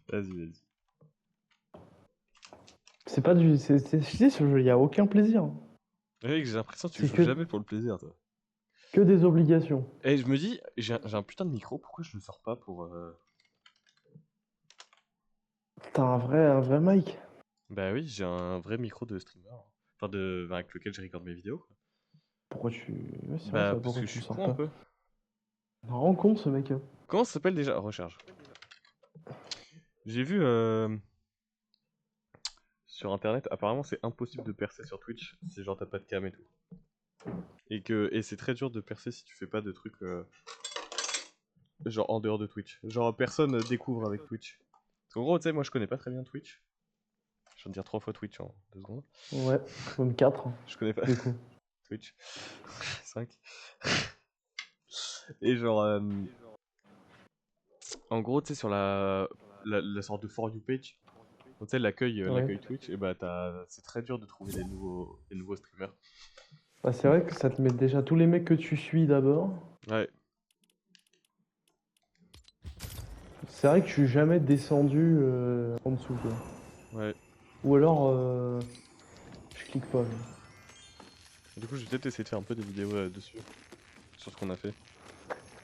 Vas-y. C'est pas du. Je dis, ce jeu, y a aucun plaisir. Mec, j'ai l'impression que tu C'est joues que- jamais pour le plaisir, toi. Que des obligations. Et je me dis, j'ai un putain de micro, pourquoi je le sors pas pour... T'as un vrai mic. Bah oui, j'ai un vrai micro de streamer. Enfin, avec lequel je regarde mes vidéos, quoi. Pourquoi tu. Ouais, c'est vrai, Bah, ça, parce pourquoi que je tu le suis sors con un pas? peu. Rends compte, ce mec. Comment ça s'appelle déjà? Recharge. J'ai vu sur internet, apparemment c'est impossible de percer sur Twitch si genre t'as pas de cam et tout. Et c'est très dur de percer si tu fais pas de trucs genre en dehors de Twitch. Genre personne découvre avec Twitch. Parce qu'en gros, tu sais, moi je connais pas très bien Twitch. Je viens de dire 3 fois Twitch en 2 secondes. Ouais, même 4, Je connais pas du coup. Twitch. 5. Et genre, en gros, tu sais, sur la sorte de For You page, tu sais, l'accueil Twitch, et bah c'est très dur de trouver des nouveaux streamers. Bah, c'est vrai que ça te met déjà tous les mecs que tu suis d'abord. Ouais, C'est vrai que je suis jamais descendu en dessous, quoi. ouais. Ou alors, je clique pas. Genre. Du coup, je vais peut-être essayer de faire un peu des vidéos dessus, sur ce qu'on a fait.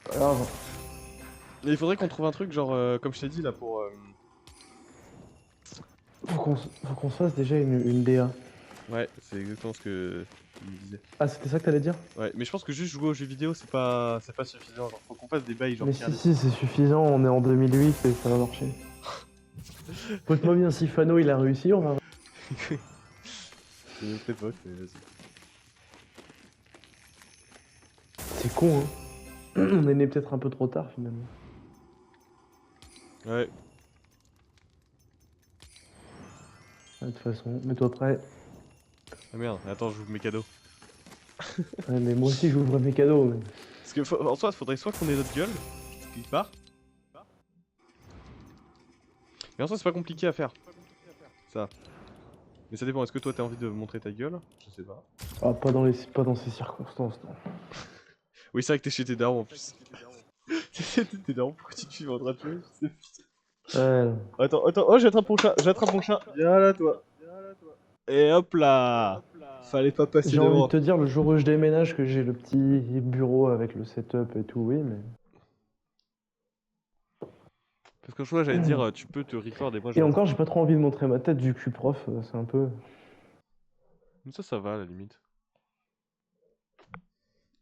Pas grave. Et il faudrait qu'on trouve un truc, genre, comme je t'ai dit là, pour. Faut qu'on se fasse déjà une DA. Ouais, c'est exactement ce que tu me disais. Ah, c'était ça que t'allais dire? Ouais, mais je pense que juste jouer aux jeux vidéo, c'est pas suffisant. Genre, faut qu'on fasse des bails, genre, Mais tiers si, c'est suffisant, on est en 2008 et ça va marcher. Écoute-moi bien, si Fano il a réussi, on va. C'est une autre époque, mais vas-y. C'est con, hein. On est né peut-être un peu trop tard finalement. Ouais. De toute façon, mets-toi prêt. Ah merde, attends, j'ouvre mes cadeaux. Ouais, mais moi aussi j'ouvre mes cadeaux. Mais... Parce que en soi, faudrait soit qu'on ait notre gueule, quelque part. Mais en soi, c'est pas compliqué à faire. Ça. Mais ça dépend, est-ce que toi t'as envie de montrer ta gueule? Je sais pas. Ah, pas dans ces circonstances, non. Oui, c'est vrai que t'es chez tes darons en plus. T'es chez tes darons, pourquoi tu te filmes en train de jouer? Je sais Ouais. pas. Attends, oh, j'attrape mon chat. Viens là, toi. Et hop là. Fallait pas passer J'ai envie de devant. te dire, le jour où je déménage, que j'ai le petit bureau avec le setup et tout, oui, mais. Parce que je vois, j'allais te dire, tu peux te record et moi je Et vais encore, entendre. j'ai pas trop envie de montrer ma tête du cul prof, c'est un peu. Mais ça va à la limite.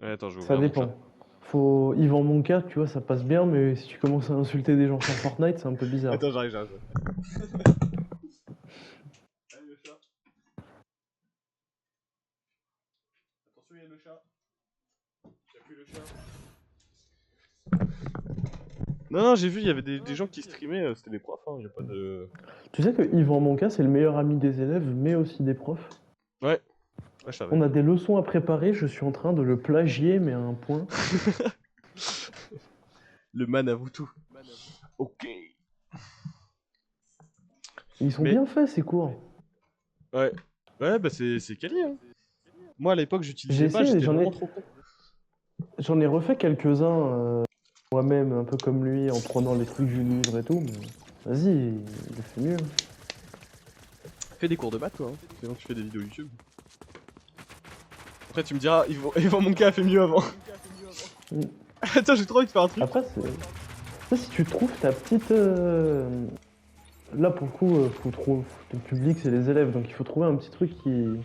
Ouais, attends, je vais Ça ouvrir mon chat. dépend. Faut. Yvan Monka, tu vois, ça passe bien, mais si tu commences à insulter des gens sur Fortnite, c'est un peu bizarre. Attends, j'arrive. Allez, le chat. Attention, il y a le chat. Il a plus le chat. Non, j'ai vu, il y avait des gens qui streamaient, c'était des profs, hein, y a pas de... Tu sais que Yvan Monka, c'est le meilleur ami des élèves, mais aussi des profs. Ouais, je savais. On a des leçons à préparer, je suis en train de le plagier, mais à un point. Le man avoue tout. Ok. Ils sont Mais, bien faits, ces cours. ouais. Ouais, bah c'est quali, hein. Moi, à l'époque, J'ai j'utilisais pas, essayé, j'étais vraiment trop con. j'en ai refait quelques-uns moi-même, un peu comme lui, en prenant les trucs du livre et tout, mais vas-y, il le fait mieux. Fais des cours de maths, toi, hein. Sinon tu fais des vidéos YouTube. Après, tu me diras, Yvan Monka a fait mieux avant. Mm. Attends, j'ai trop envie de faire un truc. Après, ça, si tu trouves ta petite... Là, pour le coup, faut trouver... le public, c'est les élèves, donc il faut trouver un petit truc qui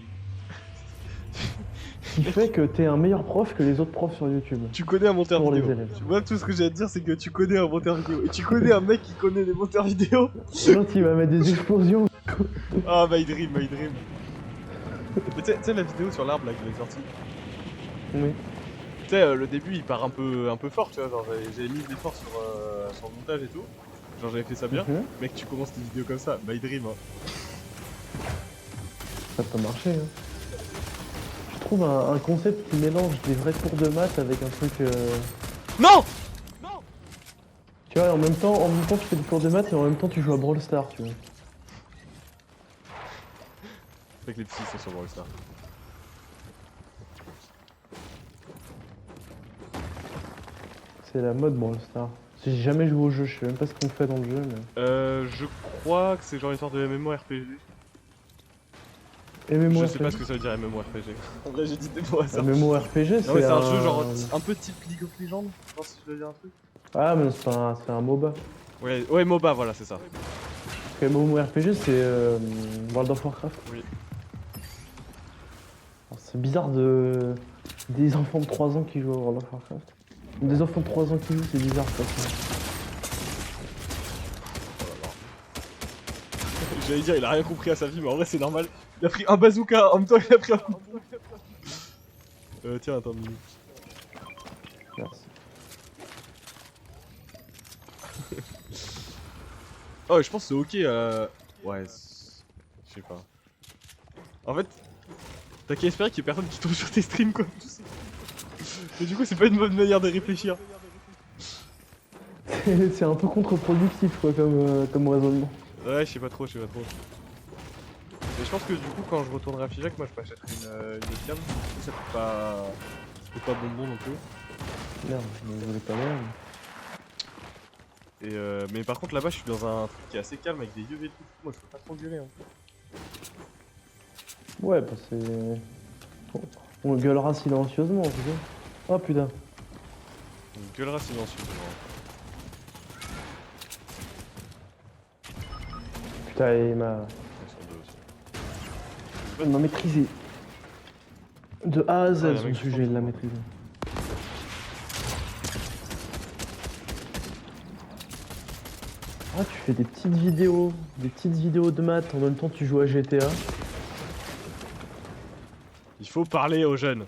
fait que t'es un meilleur prof que les autres profs sur YouTube. Tu connais un monteur Pour les vidéo. élèves. Moi, tout ce que j'ai à te dire, c'est que tu connais un monteur vidéo. Et tu connais un mec qui connaît des monteurs vidéo. L'autre, il va mettre des explosions. Ah, my dream. Mais tu sais, la vidéo sur l'arbre là que j'ai sorti. Oui. Tu sais, le début il part un peu fort, tu vois. Genre, j'avais mis de l'effort sur le montage et tout. Genre, j'avais fait ça bien. Mhm. Mec, tu commences tes vidéos comme ça, my dream. Hein. Ça peut marcher, hein. Je trouve un concept qui mélange des vrais cours de maths avec un truc... Non! Tu vois, en même temps, tu fais des cours de maths et en même temps tu joues à Brawl Stars, tu vois. Avec les petits, c'est sur Brawl Stars. C'est la mode Brawl Stars. J'ai jamais joué au jeu, je sais même pas ce qu'on fait dans le jeu. Mais... Je crois que c'est genre une sorte de MMORPG. Je MMORPG. sais pas ce que ça veut dire MMORPG. En vrai, j'ai dit des mots à ça. MMORPG, Non, mais c'est un un jeu genre un peu type League of Legends. Je pense si je veux dire un truc. Ah, mais c'est un MOBA. Ouais, MOBA, voilà, c'est ça. Parce que MMORPG, c'est World of Warcraft. Oui. C'est bizarre des enfants de 3 ans qui jouent à World of Warcraft. Des enfants de 3 ans qui jouent, c'est bizarre ça. J'allais dire, il a rien compris à sa vie, mais en vrai, c'est normal. Il a pris un bazooka, en même temps, il a pris un. Tiens, attends une minute. Merci. Oh, je pense que c'est ok. Ouais, je sais pas. En fait, t'as qu'à espérer qu'il y ait personne qui tombe sur tes streams, quoi. Mais du coup, c'est pas une bonne manière de réfléchir. C'est un peu contre-productif quoi comme raisonnement. Ouais, je sais pas trop, je sais pas trop. Mais je pense que du coup, quand je retournerai à Figeac, moi je m'achèterai une webcam. Du coup, ça coûte pas bonbon non plus. Merde, mais vous voulez pas bien. Et mais par contre, là-bas, je suis dans un truc qui est assez calme avec des yeux et tout. Moi, je peux pas trop gueuler. Hein. Ouais, bah c'est... On gueulera silencieusement, tu sais. Oh putain. On gueulera silencieusement. Putain, il m'a... Il m'a maîtrisé. De A à Z, Ah, son sujet, il l'a maîtrisé. Ah, tu fais des petites vidéos de maths, en même temps tu joues à GTA. Il faut parler aux jeunes.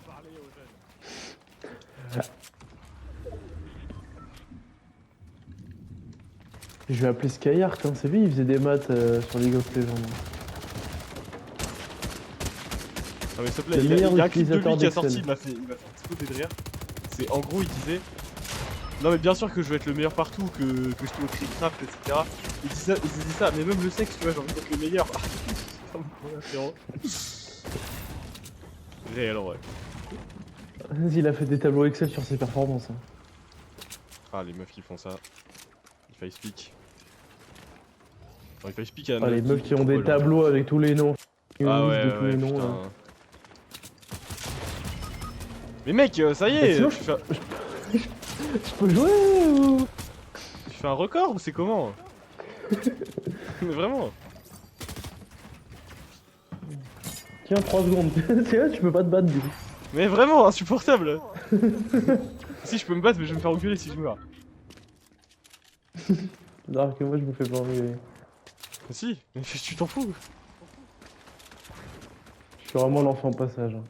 Je vais appeler Skyark, hein. C'est lui, il faisait des maths sur League of Legends. Ah mais s'il te plaît, Le il y a meilleur un clip de lui utilisateur qui a sorti, d'Excel. il m'a fait exploser de rire. C'est en gros, il disait non mais bien sûr que je veux être le meilleur partout, que je suis au Creepcraft, etc. Il dit ça, mais même le sexe, tu vois, j'ai envie d'être le meilleur. Réel en vrai. Il a fait des tableaux Excel sur ses performances. Hein. Ah les meufs qui font ça. Il faille speak. Non, il faille speak à Ah, les meufs qui ont des cool, tableaux avec tous les noms. Ah Une ouais, liste de tous ouais, les noms. putain. Là. Mais mec, ça y Et est, sinon, tu fais... Je peux jouer ou... tu fais un record ou c'est comment? Mais vraiment. Tiens, 3 secondes. C'est là, tu peux pas te battre du coup. Mais vraiment insupportable. Si je peux me battre, mais je vais me faire engueuler si je meurs. Alors que moi je me fais pas engueuler. Si, mais tu t'en fous. Je suis vraiment l'enfant passage. Hein.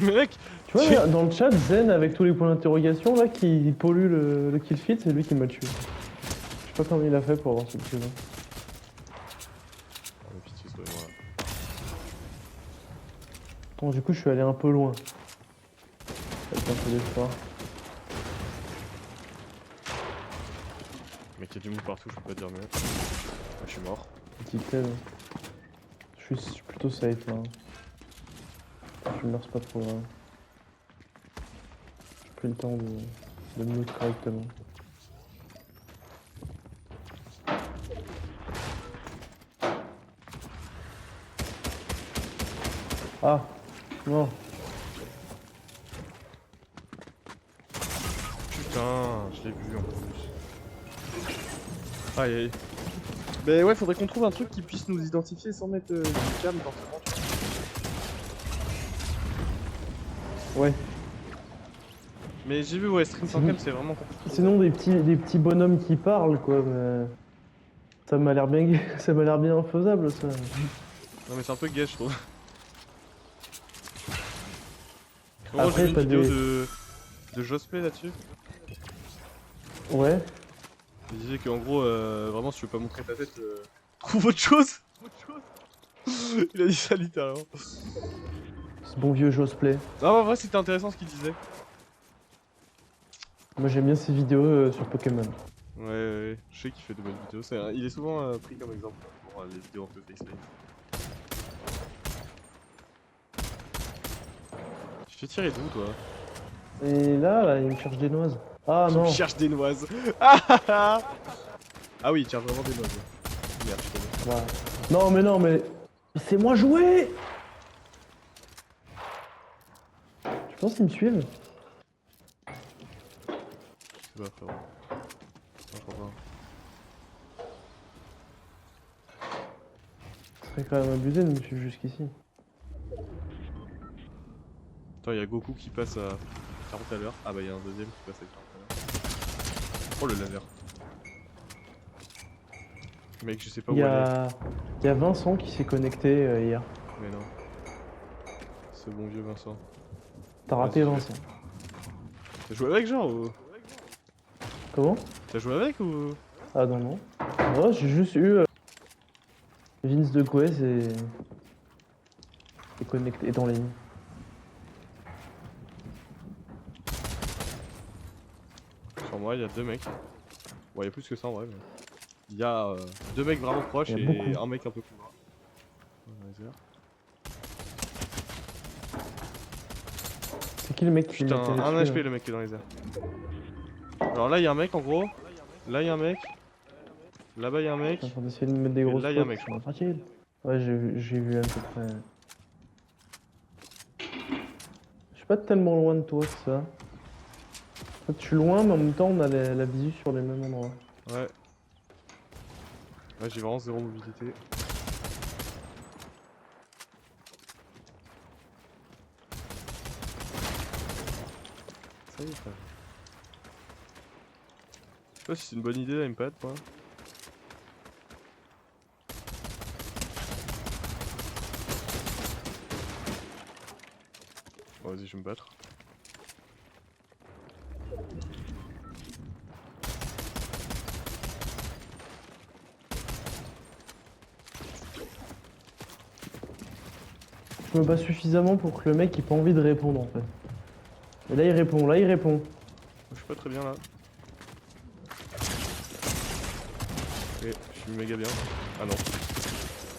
Mais mec, Tu vois, là, dans le chat, Zen avec tous les points d'interrogation là qui pollue le kill feed, c'est lui qui m'a tué. Je sais pas comment il a fait pour avoir ce kill là. Oh, pitié, c'est pas moi. Bon, du coup, je suis allé un peu loin. Avec un peu d'espoir. Mec, il y a du monde partout, je peux pas dire mieux. Ah, je suis mort. Petite telle. Je suis plutôt safe là. Je meurs pas trop. J'ai pris le temps de me mettre correctement. Ah non. Putain, je l'ai vu en plus. Aïe aïe. Mais ouais, faudrait qu'on trouve un truc qui puisse nous identifier sans mettre une cam forcément. Ouais. Mais j'ai vu, ouais, stream sans cam, c'est vraiment compliqué. Sinon des petits bonhommes qui parlent quoi, mais ça m'a l'air bien ça m'a l'air bien faisable ça. Non mais c'est un peu gay je trouve. En Après, gros, j'ai vu une t'as vidéo des- de Josplay là-dessus. Ouais. Il disait qu'en gros, vraiment si tu veux pas montrer ta tête, trouve autre chose. Il a dit ça littéralement. Ce bon vieux Josplay. Non, en vrai c'était intéressant ce qu'il disait. Moi j'aime bien ces vidéos sur Pokémon. Ouais, je sais qu'il fait de bonnes vidéos. Il est souvent pris comme exemple pour les vidéos un peu faceplay. Tu fais tirer d'où toi? Et là, il me cherche des noises. Ah non. Je cherche des noises. Ah oui, il cherche vraiment des noises. Merde, je connais. Ouais. Non mais... Laissez-moi jouer. Je pense qu'ils me suivent. C'est pas frérot. Non, je crois pas. Ce serait quand même abusé de me suivre jusqu'ici. Attends, il y a Goku qui passe à 40 à l'heure. Ah bah il y a un deuxième qui passe à 40 à l'heure. Oh le laser. Mec, je sais pas où aller. Il y a Vincent qui s'est connecté hier. Mais non. Ce bon vieux Vincent. T'as raté Vas-y, Vincent. T'as joué avec genre ou... Comment? T'as joué avec ou... Ah non. Ouais, j'ai juste eu Vince de Quest et connecté dans les lignes. Sur moi, il y a deux mecs. Ouais, il y a plus que ça en vrai. Mais... Il y a deux mecs vraiment proches Il y et a beaucoup. un mec un peu plus bas. C'est qui le mec qui Putain, m'était un dessus, HP là le mec qui est dans les airs. Alors là, il y a un mec en gros. Là, il y a un mec. Là-bas, il y a un mec. Je suis en train d'essayer de me mettre des Et gros là, il y a un spots, mec, je c'est crois. tranquille. Ouais, j'ai vu à peu près. Je suis pas tellement loin de toi que ça. En fait, je suis loin, mais en même temps, on a la visu sur les mêmes endroits. Ouais. Ouais, j'ai vraiment zéro mobilité. Ça y est, frère. Je sais pas si c'est une bonne idée la M-Pad, quoi. Bon, vas-y, je vais me battre. Je me bats suffisamment pour que le mec ait pas envie de répondre en fait. Et là il répond, là il répond. Je suis pas très bien là. Ok, je suis méga bien. Ah non.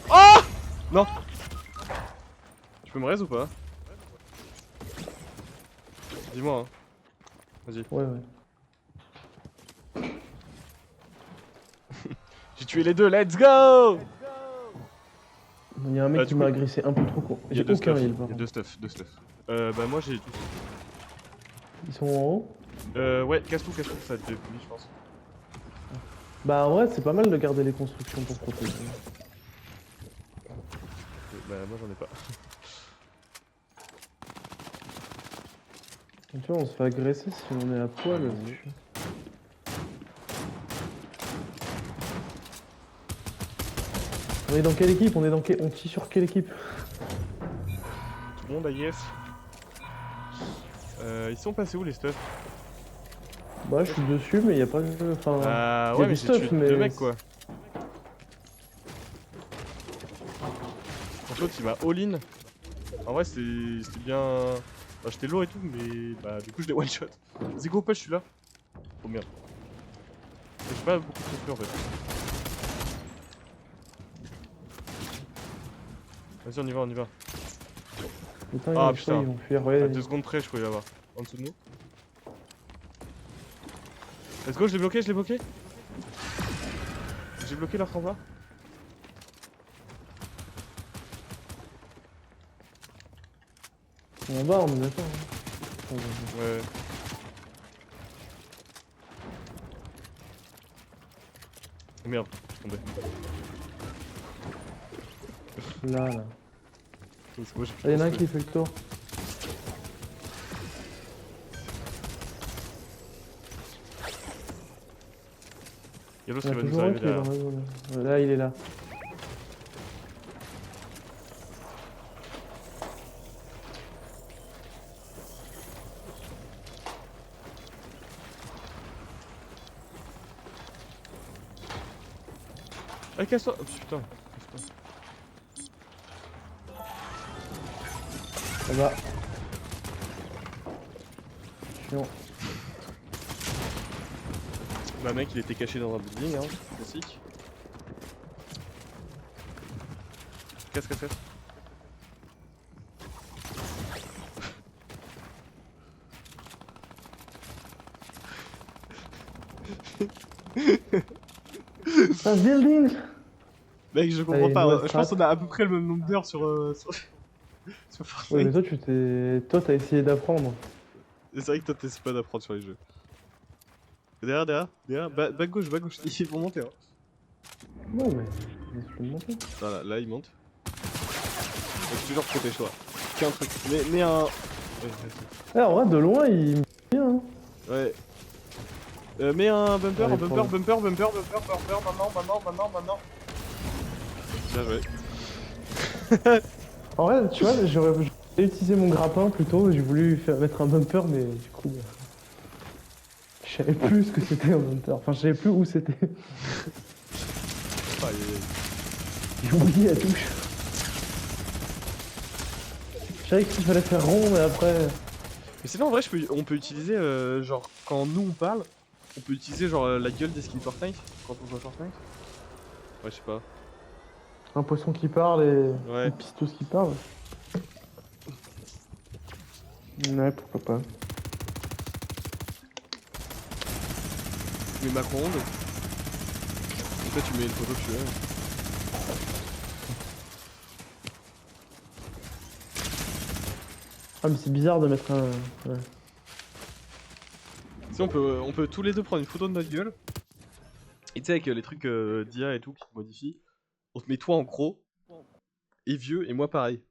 Ah non. Tu peux me raise ou pas? Dis-moi hein. Vas-y. Ouais. J'ai tué les deux, let's go! Il y a un mec Du qui coup, m'a agressé un peu trop court. Il y a J'ai deux aucun stuff. heal Il par y a contre. deux stuff. Bah moi j'ai tout. Ils sont en haut? Ouais, casse tout, ça te définit, je pense. Bah en vrai c'est pas mal de garder les constructions pour protéger. Bah moi j'en ai pas. Tu vois on se fait agresser si on est à poil. Ouais, dessus. On est dans quelle équipe? On est dans quelle... On tire sur quelle équipe? Tout le monde, I guess. Ils sont passés où les stuff? Bah je suis dessus mais il y a pas de... Enfin... y a Ouais, du mais j'ai stuff, tué mais... deux mecs quoi. En fait, il m'a all-in. En vrai, c'était bien. Bah, j'étais lourd et tout, mais bah, du coup, je l'ai one-shot. Vas-y, go push, je suis là. Oh merde. J'ai pas beaucoup de trucs en fait. Vas-y, on y va, on y va. Putain, Ah, je crois putain. qu'ils vont fuir, À ouais. 2 secondes près, je pouvais l'avoir. En dessous de nous. Let's go, je l'ai bloqué, je l'ai bloqué. J'ai bloqué leur combat. En bas, on est d'accord. Hein. Ouais. Oh, merde, je suis tombé. Là. C'est bon, j'ai Ah, y'en a un qui fait le tour. Il y a l'autre Il y qui en a va nous toujours un arriver qui est dans derrière. la zone. Là, il est là. Ah, casse-toi! Oh, putain, casse-toi. Ça va. Chiant. Bah, mec, il était caché dans un building, hein, classique. Casse. Un building. Mec, je comprends Allez, pas. nouvelle Je strat. pense qu'on a à peu près le même nombre d'heures sur Ouais, mais Fortnite. toi, t'as essayé d'apprendre. Et c'est vrai que toi, t'essaies pas d'apprendre sur les jeux. Derrière, bas gauche, ils vont monter. Hein. Non, mais laisse-le monter. Voilà, là, ils montent. Donc, toujours protège-toi. Fais un truc. Mets un. Ouais, Eh, en vrai, de loin, il me bien. Hein. ouais. Mets un bumper, Allez, bumper, prends-le. maintenant. Bien joué. En vrai, tu vois, j'aurais utilisé mon grappin plutôt. J'ai voulu mettre un bumper, mais du coup, je savais plus ce que c'était un bumper. Enfin, je savais plus où c'était. Aïe, aïe, aïe. J'ai oublié la touche. Je savais qu'il fallait faire rond, mais après. Mais sinon, en vrai, on peut utiliser, genre, quand nous on parle, on peut utiliser, genre, la gueule des skins Fortnite quand on joue à Fortnite. Ouais, je sais pas. Un poisson qui parle et Ouais. une pisteuse qui parle. Ouais, pourquoi pas. Tu mets Macron-onde. Et toi, tu mets une photo que tu veux. Ah, mais c'est bizarre de mettre un. Ouais. Si on peut tous les deux prendre une photo de notre gueule. Et tu sais, avec les trucs d'IA et tout qui te modifient, on te met toi en gros et vieux et moi pareil.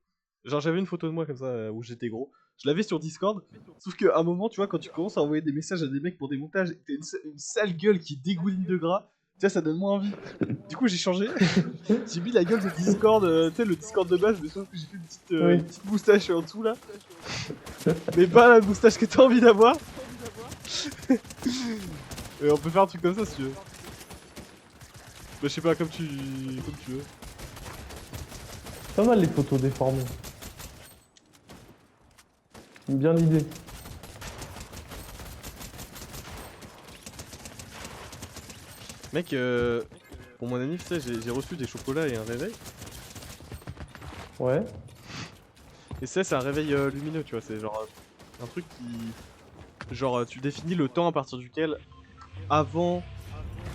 Genre, j'avais une photo de moi comme ça où j'étais gros. Je l'avais sur Discord. Sauf qu'à un moment, tu vois, quand tu commences à envoyer des messages à des mecs pour des montages et que t'as une sale gueule qui dégouline de gras, tu sais, ça donne moins envie. Du coup, j'ai changé. J'ai mis la gueule de Discord, tu sais, le Discord de base, mais sauf que j'ai fait Oui. une petite moustache en dessous là. Mais pas la moustache que t'as envie d'avoir. Et on peut faire un truc comme ça si tu veux. Bah, je sais pas, comme tu veux. Pas mal les photos déformées. J'aime bien l'idée. Mec, pour mon anniv, tu sais, j'ai reçu des chocolats et un réveil. Ouais. Et c'est un réveil lumineux, tu vois, c'est genre un truc qui... Genre, tu définis le temps à partir duquel, avant...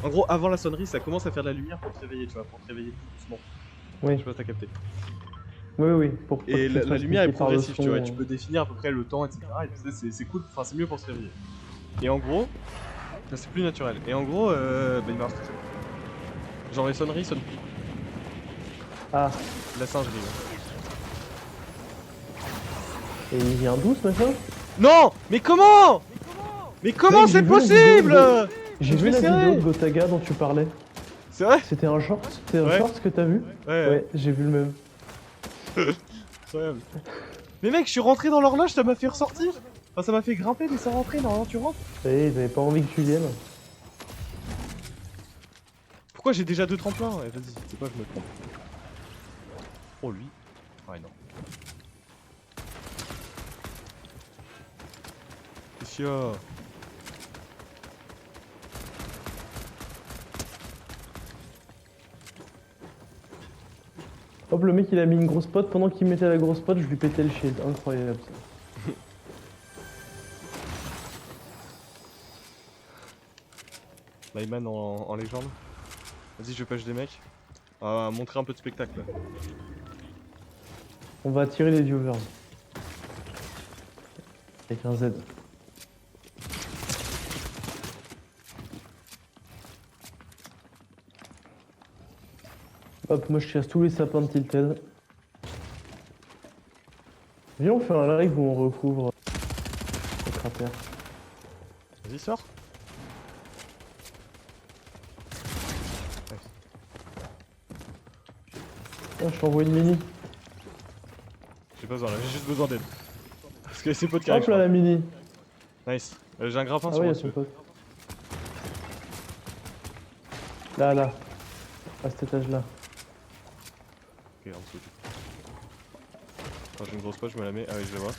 En gros, avant la sonnerie, ça commence à faire de la lumière pour te réveiller, tu vois, pour te réveiller doucement. Oui. Je sais pas si t'as capté. Oui, oui, pour pas Et que tu te la fasses lumière est piquer par le progressive, son. tu vois, et tu peux définir à peu près le temps, etc. Et tu sais, c'est cool, enfin c'est mieux pour se réveiller. Et en gros, là, c'est plus naturel. Et en gros, bah, il marche tout seul. Genre les sonneries sonnent plus. Ah, La singerie. Là. et il vient d'où ce machin? Non! Mais comment? Mais comment Mec, c'est j'ai vu la vidéo possible? de- J'ai Je vu vais la vidéo serrer. de Gotaga dont tu parlais. C'est vrai? C'était un short? C'était un Ouais. short que t'as vu? Ouais, Ouais, j'ai vu le même. incroyable. Mais mec, je suis rentré dans l'horloge, ça m'a fait ressortir. Enfin, ça m'a fait grimper, mais sans rentrer, normalement tu rentres. Et ils avaient pas envie que tu viennes. Pourquoi j'ai déjà 2 tremplins? Ouais, vas-y, c'est pas, je me trompe. Oh, lui. Ouais, non. Qu'est-ce qu'il y a? Hop, le mec il a mis une grosse pote. Pendant qu'il mettait la grosse pote, je lui pétais le shield. Incroyable ça. Lyman en légende. Vas-y, je pêche des mecs. On va montrer un peu de spectacle. Là. On va attirer les viewers. Avec un Z. Hop, moi je casse tous les sapins de Tilted. Viens, on fait un live où on recouvre le cratère. Vas-y, sors. Ah, je t'envoie une mini. J'ai pas besoin là, j'ai juste besoin d'aide. Parce que c'est potes qui arrivent. Hop là, la mini. Nice. J'ai un grappin Ah sur oui, moi. y'a Si son tu veux. pote. Là, là. À cet étage-là. Ok, en dessous. Attends, j'ai une grosse poche, je me la mets. Ah oui, je la vois.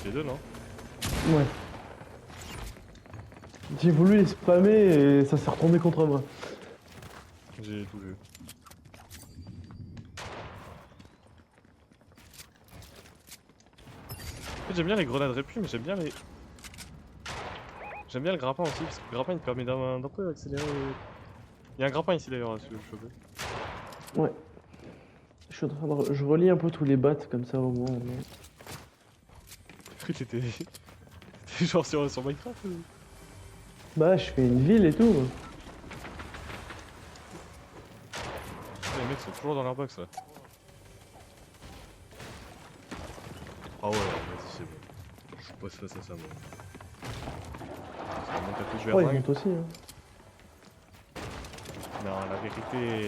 C'est les deux, non? Ouais. J'ai voulu les spammer et ça s'est retourné contre moi. J'ai tout vu. fait j'aime bien les grenades répus, mais j'aime bien les... J'aime bien le grappin aussi, parce que le grappin il te permet d'un peu accélérer... Il y a un grappin ici d'ailleurs, si je veux choper. Ouais. Je suis en train de... Je relis un peu tous les bats comme ça au moins. J'ai cru que t'étais genre sur Minecraft ou... Bah je fais une ville et tout. Les mecs sont toujours dans leur box là. Ah ouais, vas-y c'est bon. Je passe face à ça moi. Ça monte un peu du Ouais, ils verre. montent aussi. Hein. Non,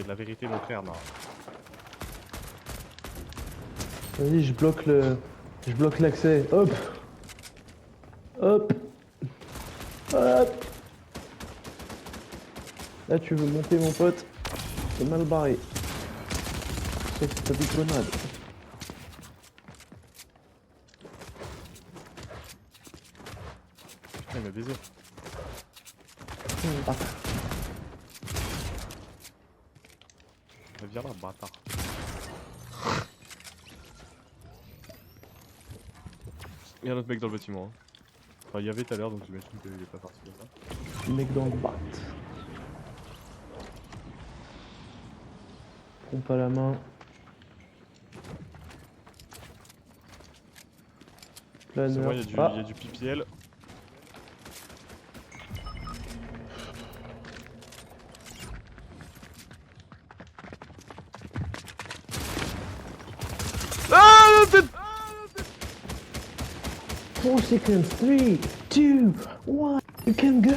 la vérité mon frère, non. Vas-y, je bloque le... Je bloque l'accès. Hop. Hop. Hop. Là tu veux monter mon pote. C'est mal barré. Sauf que t'as des grenades. Putain il m'a baisé. Ah. Viens là, bâtard. Il y a un autre mec dans le bâtiment. Hein. Enfin, il y avait tout à l'heure, donc j'imagine qu'il est pas parti là. Mec dans le bat. Pompe à la main. C'est Planeur. moi, il y a du PPL. Ah, la tête! 4 seconds, 3, 2, 1, you can go!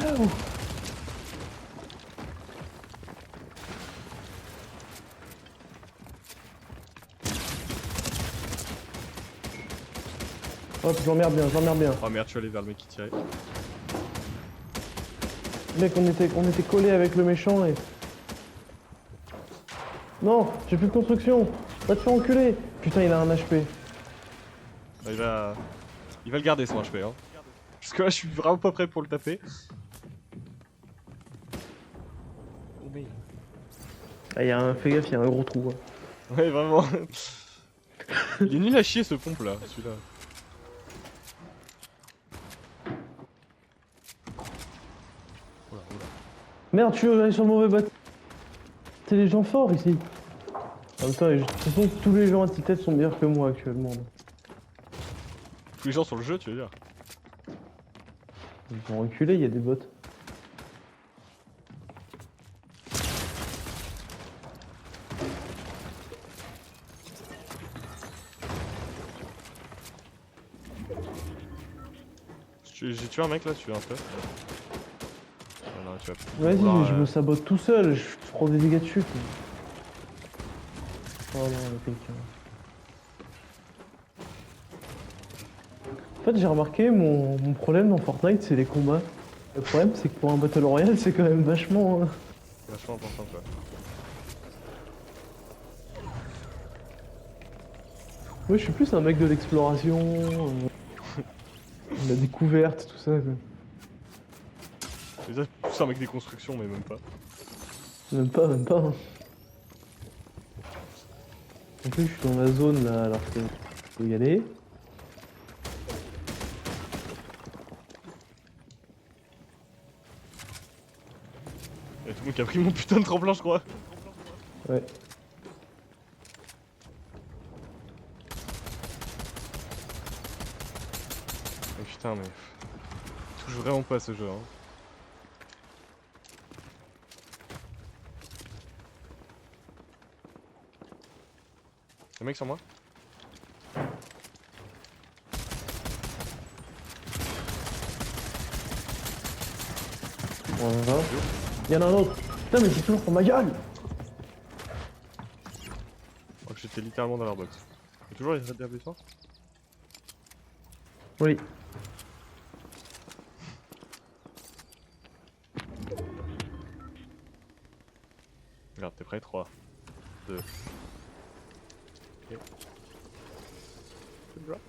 Hop, j'emmerde bien, j'emmerde bien. Oh merde, je suis allé vers le mec qui tirait. Mec, on était collés avec le méchant et... Non, j'ai plus de construction. Va te faire enculer. Putain, il a un HP. Ah, il va le garder son HP. Hein. Parce que là, je suis vraiment pas prêt pour le taper. Oh merde. Ah, y a un... Fais gaffe, il y a un gros trou. Hein. Ouais, vraiment. Il est nul à chier ce pompe là, celui-là. Oula, oula. Merde, je suis allé sur le mauvais bateau. C'est les gens forts ici. En même temps, de toute façon, tous les gens à tête sont meilleurs que moi actuellement. Tous les gens sur le jeu, tu veux dire? Ils sont reculés, il y a des bots. J'ai tué un mec là, tu veux un peu? Non, tu vas Vas-y, vouloir, je me sabote tout seul, je prends des dégâts de chute. Oh non, il y a quelqu'un. En fait, j'ai remarqué, mon problème dans Fortnite, c'est les combats. Le problème, c'est que pour un Battle Royale, c'est quand même vachement... C'est vachement important quoi. Moi, je suis plus un mec de l'exploration, de la découverte, tout ça. Quoi. Déjà, plus un mec des constructions, mais même pas. Même pas, même pas. Hein. En plus, je suis dans la zone là, alors que je peux y aller. Y'a tout le monde qui a pris mon putain de tremplin, je crois. Ouais. Oh, putain, mais. Je touche vraiment pas à ce jeu. Hein. Y'a un mec sur moi? Voilà. Il y en a un autre. Putain, mais c'est toujours pour ma gueule. Oh, j'étais littéralement dans leur box. Y'a toujours les raids blessures? Oui. Regarde, t'es prêt? 3, 2. Ok. Good drop.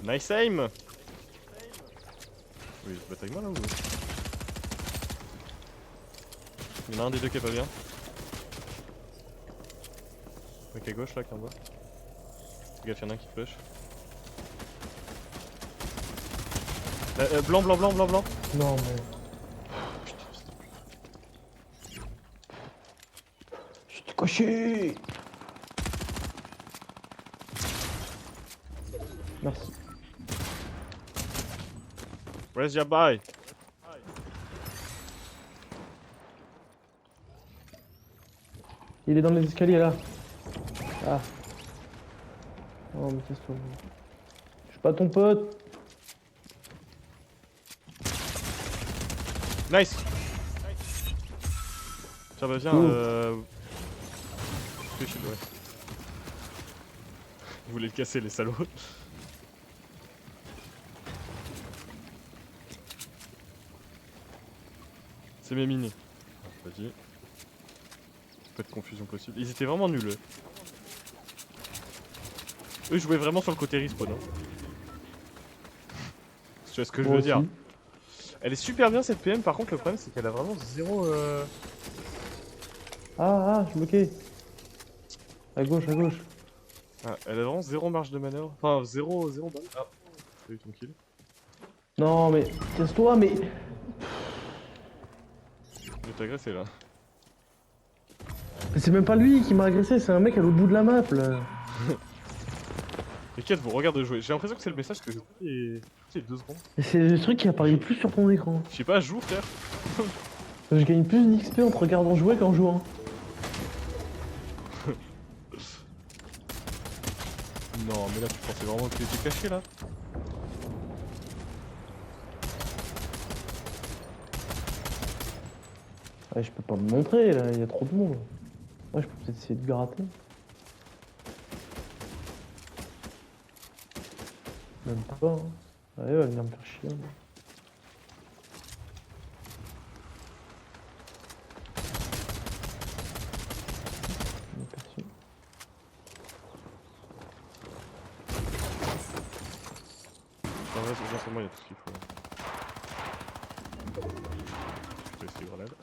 Nice aim! Oui, je bats avec moi là ou... Il y en a un des deux qui est pas bien. Mec à gauche là qui est en bas. Fais gaffe, y'en a un qui push. Blanc, blanc, blanc, blanc, blanc. Non, mais. Putain, s'il te plaît. Je t'ai coché. Merci. Where's your buy? Il est dans les escaliers là. Ah. Oh, mais casse-toi. Je suis pas ton pote. Nice! Tiens, bah viens, fais chill, ouais. Ils voulaient le casser, les salauds. C'est mes minis. Vas-y. Pas de confusion possible. Ils étaient vraiment nuls, eux. Eux jouaient vraiment sur le côté respawn, hein. Tu vois ce que je veux dire? Elle est super bien cette PM, par contre le problème c'est qu'elle a vraiment zéro Ah, je suis bloqué. À gauche, à gauche. Ah, elle a vraiment zéro marge de manœuvre. Enfin zéro balle. Ah, t'as eu ton kill. Non, mais casse-toi, mais. Je vais t'agresser là. Mais c'est même pas lui qui m'a agressé, c'est un mec à l'autre bout de la map là. T'inquiète, vous regardez jouer. J'ai l'impression que c'est le message que j'ai toutes les 2 secondes. Et c'est le truc qui apparaît le plus sur ton écran. Je sais pas, joue frère. Je gagne plus d'XP en te regardant jouer qu'en jouant. Non mais là tu pensais vraiment que t'étais caché là? Ouais, je peux pas me montrer là, il y a trop de monde. Ouais, je peux peut-être essayer de gratter. Même pas, hein. Ouais, elle va venir me faire chier. Hein. En vrai, c'est moi, il y a tout ce qu'il faut. Je peux essayer grenade.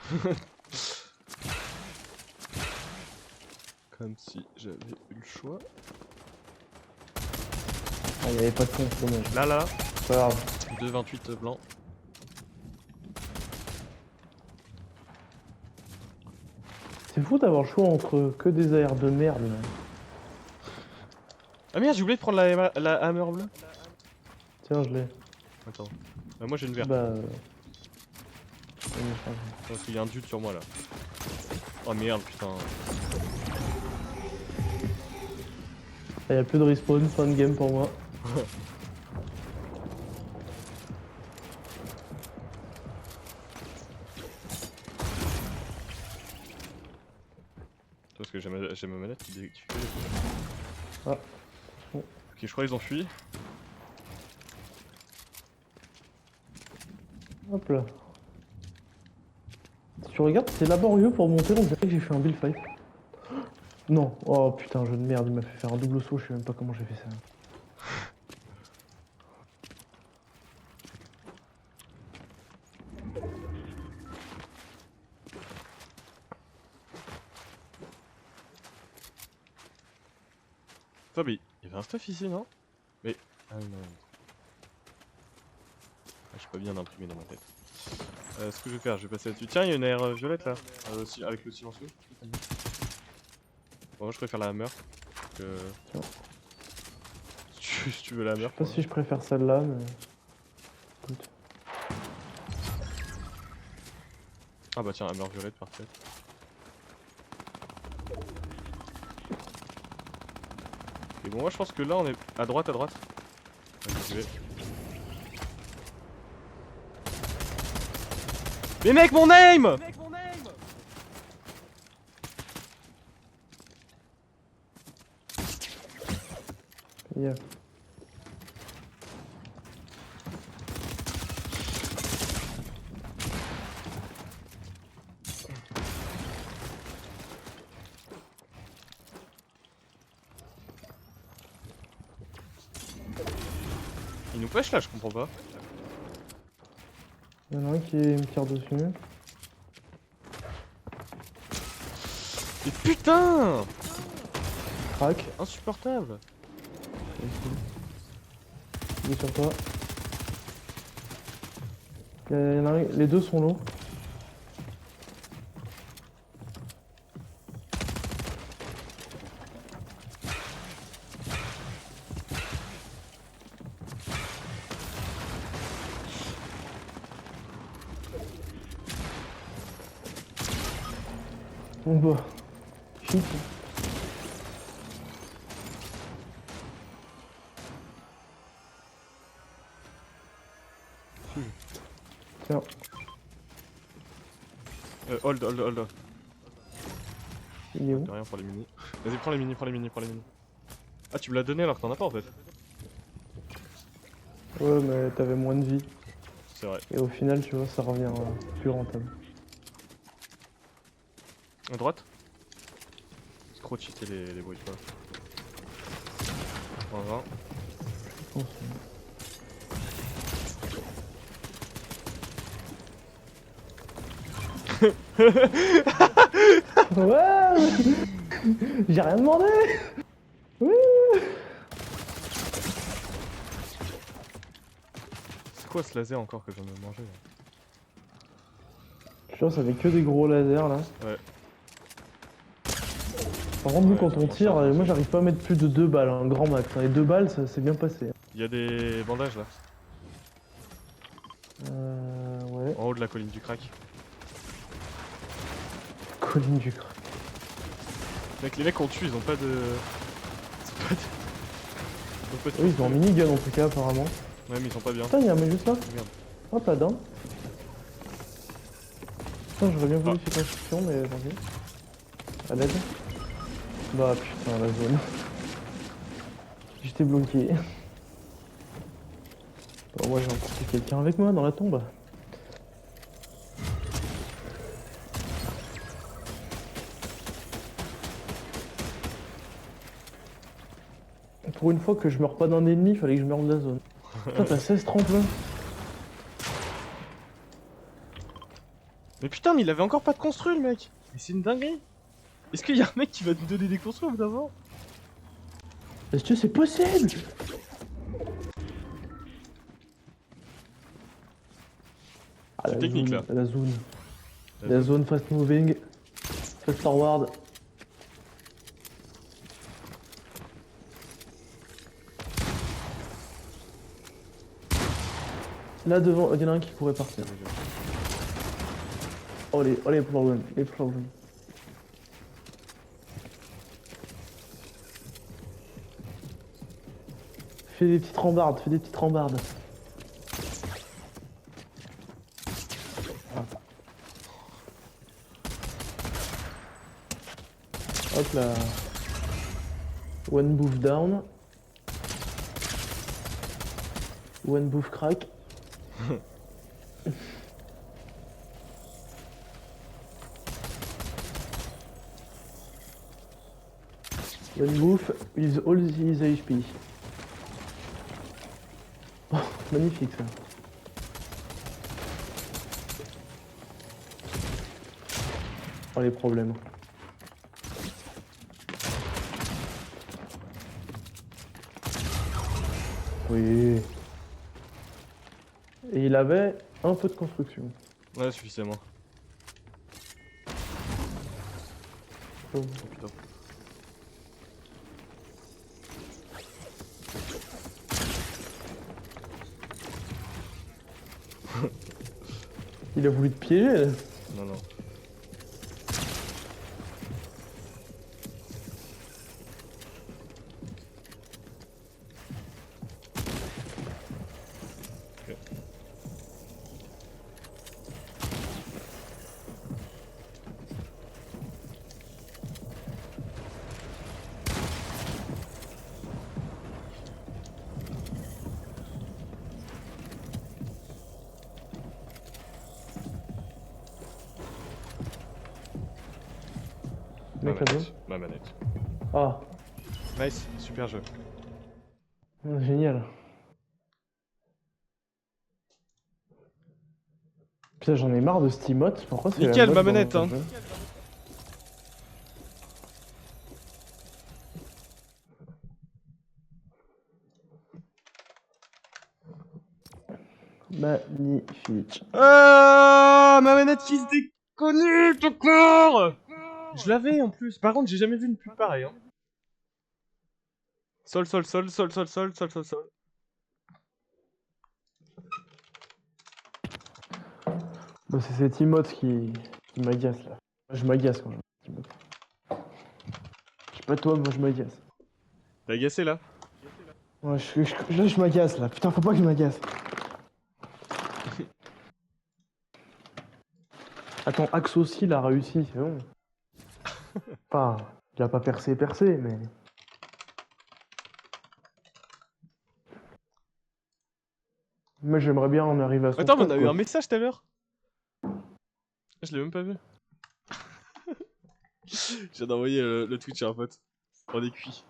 Comme si j'avais eu le choix. Ah, il y avait pas de fond, c'est dommage. Là, là, C'est pas grave. 2,28 blanc. C'est fou d'avoir le choix entre que des AR de merde là. Ah merde, j'ai oublié de prendre la hammer bleue. Tiens, je l'ai. Attends. Moi j'ai une verte. Bah. Parce qu'il y a un dude sur moi là. Oh merde, putain. Il y a plus de respawn, fin de game pour moi. Parce que j'ai ma manette qui fait des Ah. Ok, je crois qu'ils ont fui. Hop là. Si tu regardes, c'est laborieux pour monter, on dirait que j'ai fait un build fight. Non, oh putain, jeu de merde, il m'a fait faire un double saut, je sais même pas comment j'ai fait ça. Attends, mais il y avait un stuff ici, non? Mais. Ah non. Ah, j'ai pas bien imprimé dans ma tête. Ce que je vais faire, je vais passer là-dessus. Tiens, il y a une aire violette là. Avec le silencieux. Bon, moi je préfère la hammer. Tiens. Si tu veux la hammer. Je sais pas si je préfère celle-là, mais. Écoute. Ah bah tiens, hammer violette, parfait. Et bon, moi je pense que là on est à droite, à droite. Allez, j'y vais. Mais mec, mon aim! Yeah. Il nous pêche là, je comprends pas. Il y en a un qui me tire dessus. Mais putain! crack. Insupportable. Il est sur toi. Il y en a un, les deux sont low. Bon bah, shit. Tiens, Hold. il est où? De rien pour les minis. Vas-y, prends les minis. Ah, tu me l'as donné alors que t'en as pas en fait. Ouais, mais t'avais moins de vie. C'est vrai. Et au final, tu vois, ça revient plus rentable. À droite. C'est trop cheaté les bruits, quoi. Voilà. Ouais. J'ai rien demandé. Ouais. C'est quoi ce laser encore que je viens de manger là? Je pense ça fait que des gros lasers là. Ouais. Par contre, nous Ouais, quand on c'est tire, pour ça. moi j'arrive pas à mettre plus de 2 balles, un grand max. Et 2 balles, ça s'est bien passé. Il y a des bandages là. Ouais. En haut de la colline du crack. Colline du crack. Mec, les mecs qu'on tue, ils ont pas de. C'est pas de. Ils ont pas de. Oui, ils ont un minigun en tout cas, apparemment. Ouais, mais ils sont pas bien. Putain, il y a un mec juste là. Regarde. Oh, pas d'un. Putain, j'aurais bien voulu Ah. faire construction, mais vas-y. À l'aide. Bah putain, la zone. J'étais bloqué. Bon, moi j'ai emporté quelqu'un avec moi dans la tombe. Pour une fois que je meurs pas d'un ennemi, fallait que je meure de la zone. Putain, t'as 16 tremplins. Mais putain, mais il avait encore pas de construit le mec. Mais c'est une dinguerie. Est-ce qu'il y a un mec qui va te donner des construits au bout d'un moment? Est-ce que c'est possible? Ah, C'est technique là. La zone. La zone fast moving. Fast forward. Là devant, il y en a un qui pourrait partir. Oh les problèmes, les problèmes. Fais des petites rambardes, fais des petites rambardes. Ah. Hop là. One bouffe down. One bouffe crack. One bouffe with all his HP. Oh, magnifique ça. Oh les problèmes. Oui. Et il avait un peu de construction. Ouais, suffisamment. Oh. Oh putain. Il a voulu te piéger. Non, non. Ok. Mec là-bas. Ma manette. Ah, Nice, super jeu. génial. Putain, j'en ai marre de cette emote. Pourquoi c'est la Nickel, mode ma dans manette, le hein. jeu? Magnifique. Ah, ma manette qui se déconnecte encore. Je l'avais en plus. Par contre, j'ai jamais vu une pub pareille. Hein. Sol, sol, sol, sol, sol, sol, sol, sol, sol. Bah, c'est cet emote qui m'agace là. Je m'agace quand je vois cet emote. Je sais pas toi, moi je m'agace. T'es agacé là? Ouais, là je m'agace là. Putain, faut pas que je m'agace. Attends, Axe aussi il a réussi, c'est bon. Enfin, il a pas percé, mais. Moi j'aimerais bien en arriver à son Attends, mais on stade a eu quoi. un message tout à l'heure. Je l'ai même pas vu. Je viens d'envoyer le Twitch à un pote. On est cuit.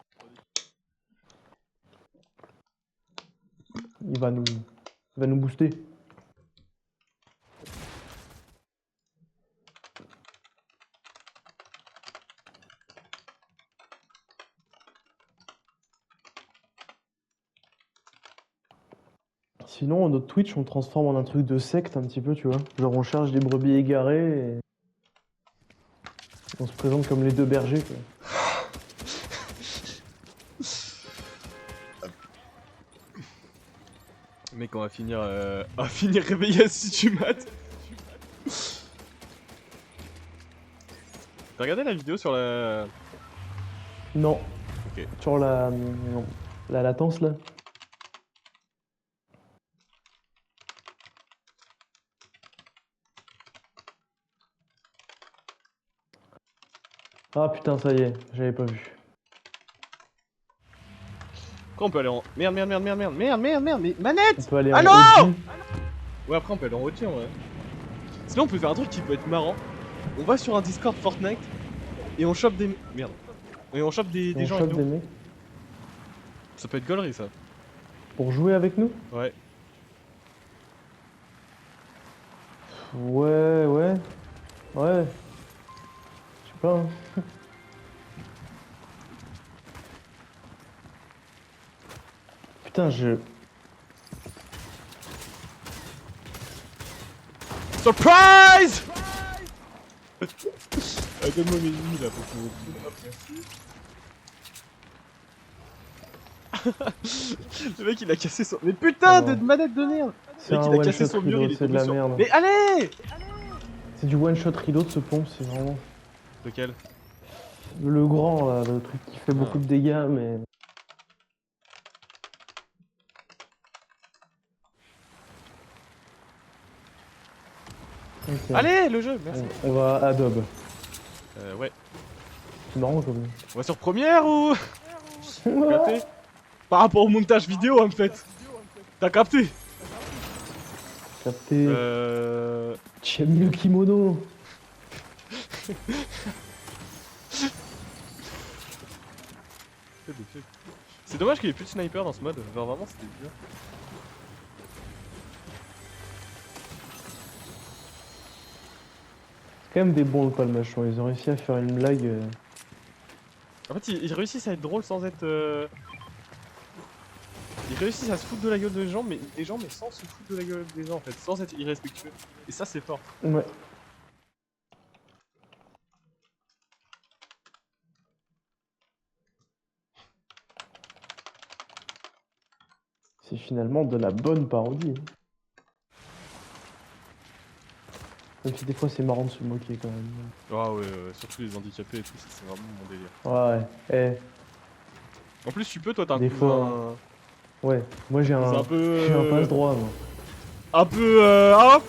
Il va nous booster. Sinon, notre Twitch, on le transforme en un truc de secte un petit peu, tu vois. Genre, on charge des brebis égarées et on se présente comme les deux bergers, quoi. Mec, on va finir réveillé à 6 du mat. T'as regardé la vidéo sur la... Non. Ok. Sur non. La latence, là. Ah putain, ça y est, j'avais pas vu. Après, on peut aller en... Merde, merde, merde, merde, merde, merde, merde, merde, mais On manette. peut aller en Allô. OG. Ouais, après, on peut aller en OG en vrai. Sinon, on peut faire un truc qui peut être marrant. On va sur un Discord Fortnite et on chope des... Merde. Et on chope des On gens avec chope des nous. mecs. Ça peut être gaulerie, ça. Pour jouer avec nous? Ouais. Ouais, ouais. Ouais. Je sais pas, hein. Putain, Surprise. Donne-moi mes ennemis là pour que le mec il a cassé son... Mais putain Oh de non. manette de merde. C'est Le mec un il a one cassé shot son mur, il reload, est c'est de tombé la sur... merde. Mais allez. C'est du one shot reload ce pompe, c'est vraiment. Lequel? Le grand, là, le truc qui fait beaucoup de dégâts, mais. Ok. Allez le jeu, merci. On va à Adobe. Ouais. C'est marrant comme. On va sur première ou... Capté. Par rapport au montage vidéo en fait. T'as capté? Capté. Euh... Tu as mis le kimono. C'est dommage qu'il y ait plus de sniper dans ce mode. Genre vraiment c'était dur. C'est quand même des bons le palmachon. Ils ont réussi à faire une blague. En fait ils réussissent à être drôles sans être... Ils réussissent à se foutre de la gueule des gens mais sans se foutre de la gueule des gens en fait. Sans être irrespectueux. Et ça c'est fort. Ouais. C'est finalement de la bonne parodie. Même si des fois c'est marrant de se moquer quand même. Ah ouais, surtout les handicapés et tout, ça c'est vraiment mon délire. Ouais, En plus tu peux, toi t'as un Des cousin... ouais. Moi j'ai C'est un. un peu... J'ai un passe droit, moi. Un peu... Hein.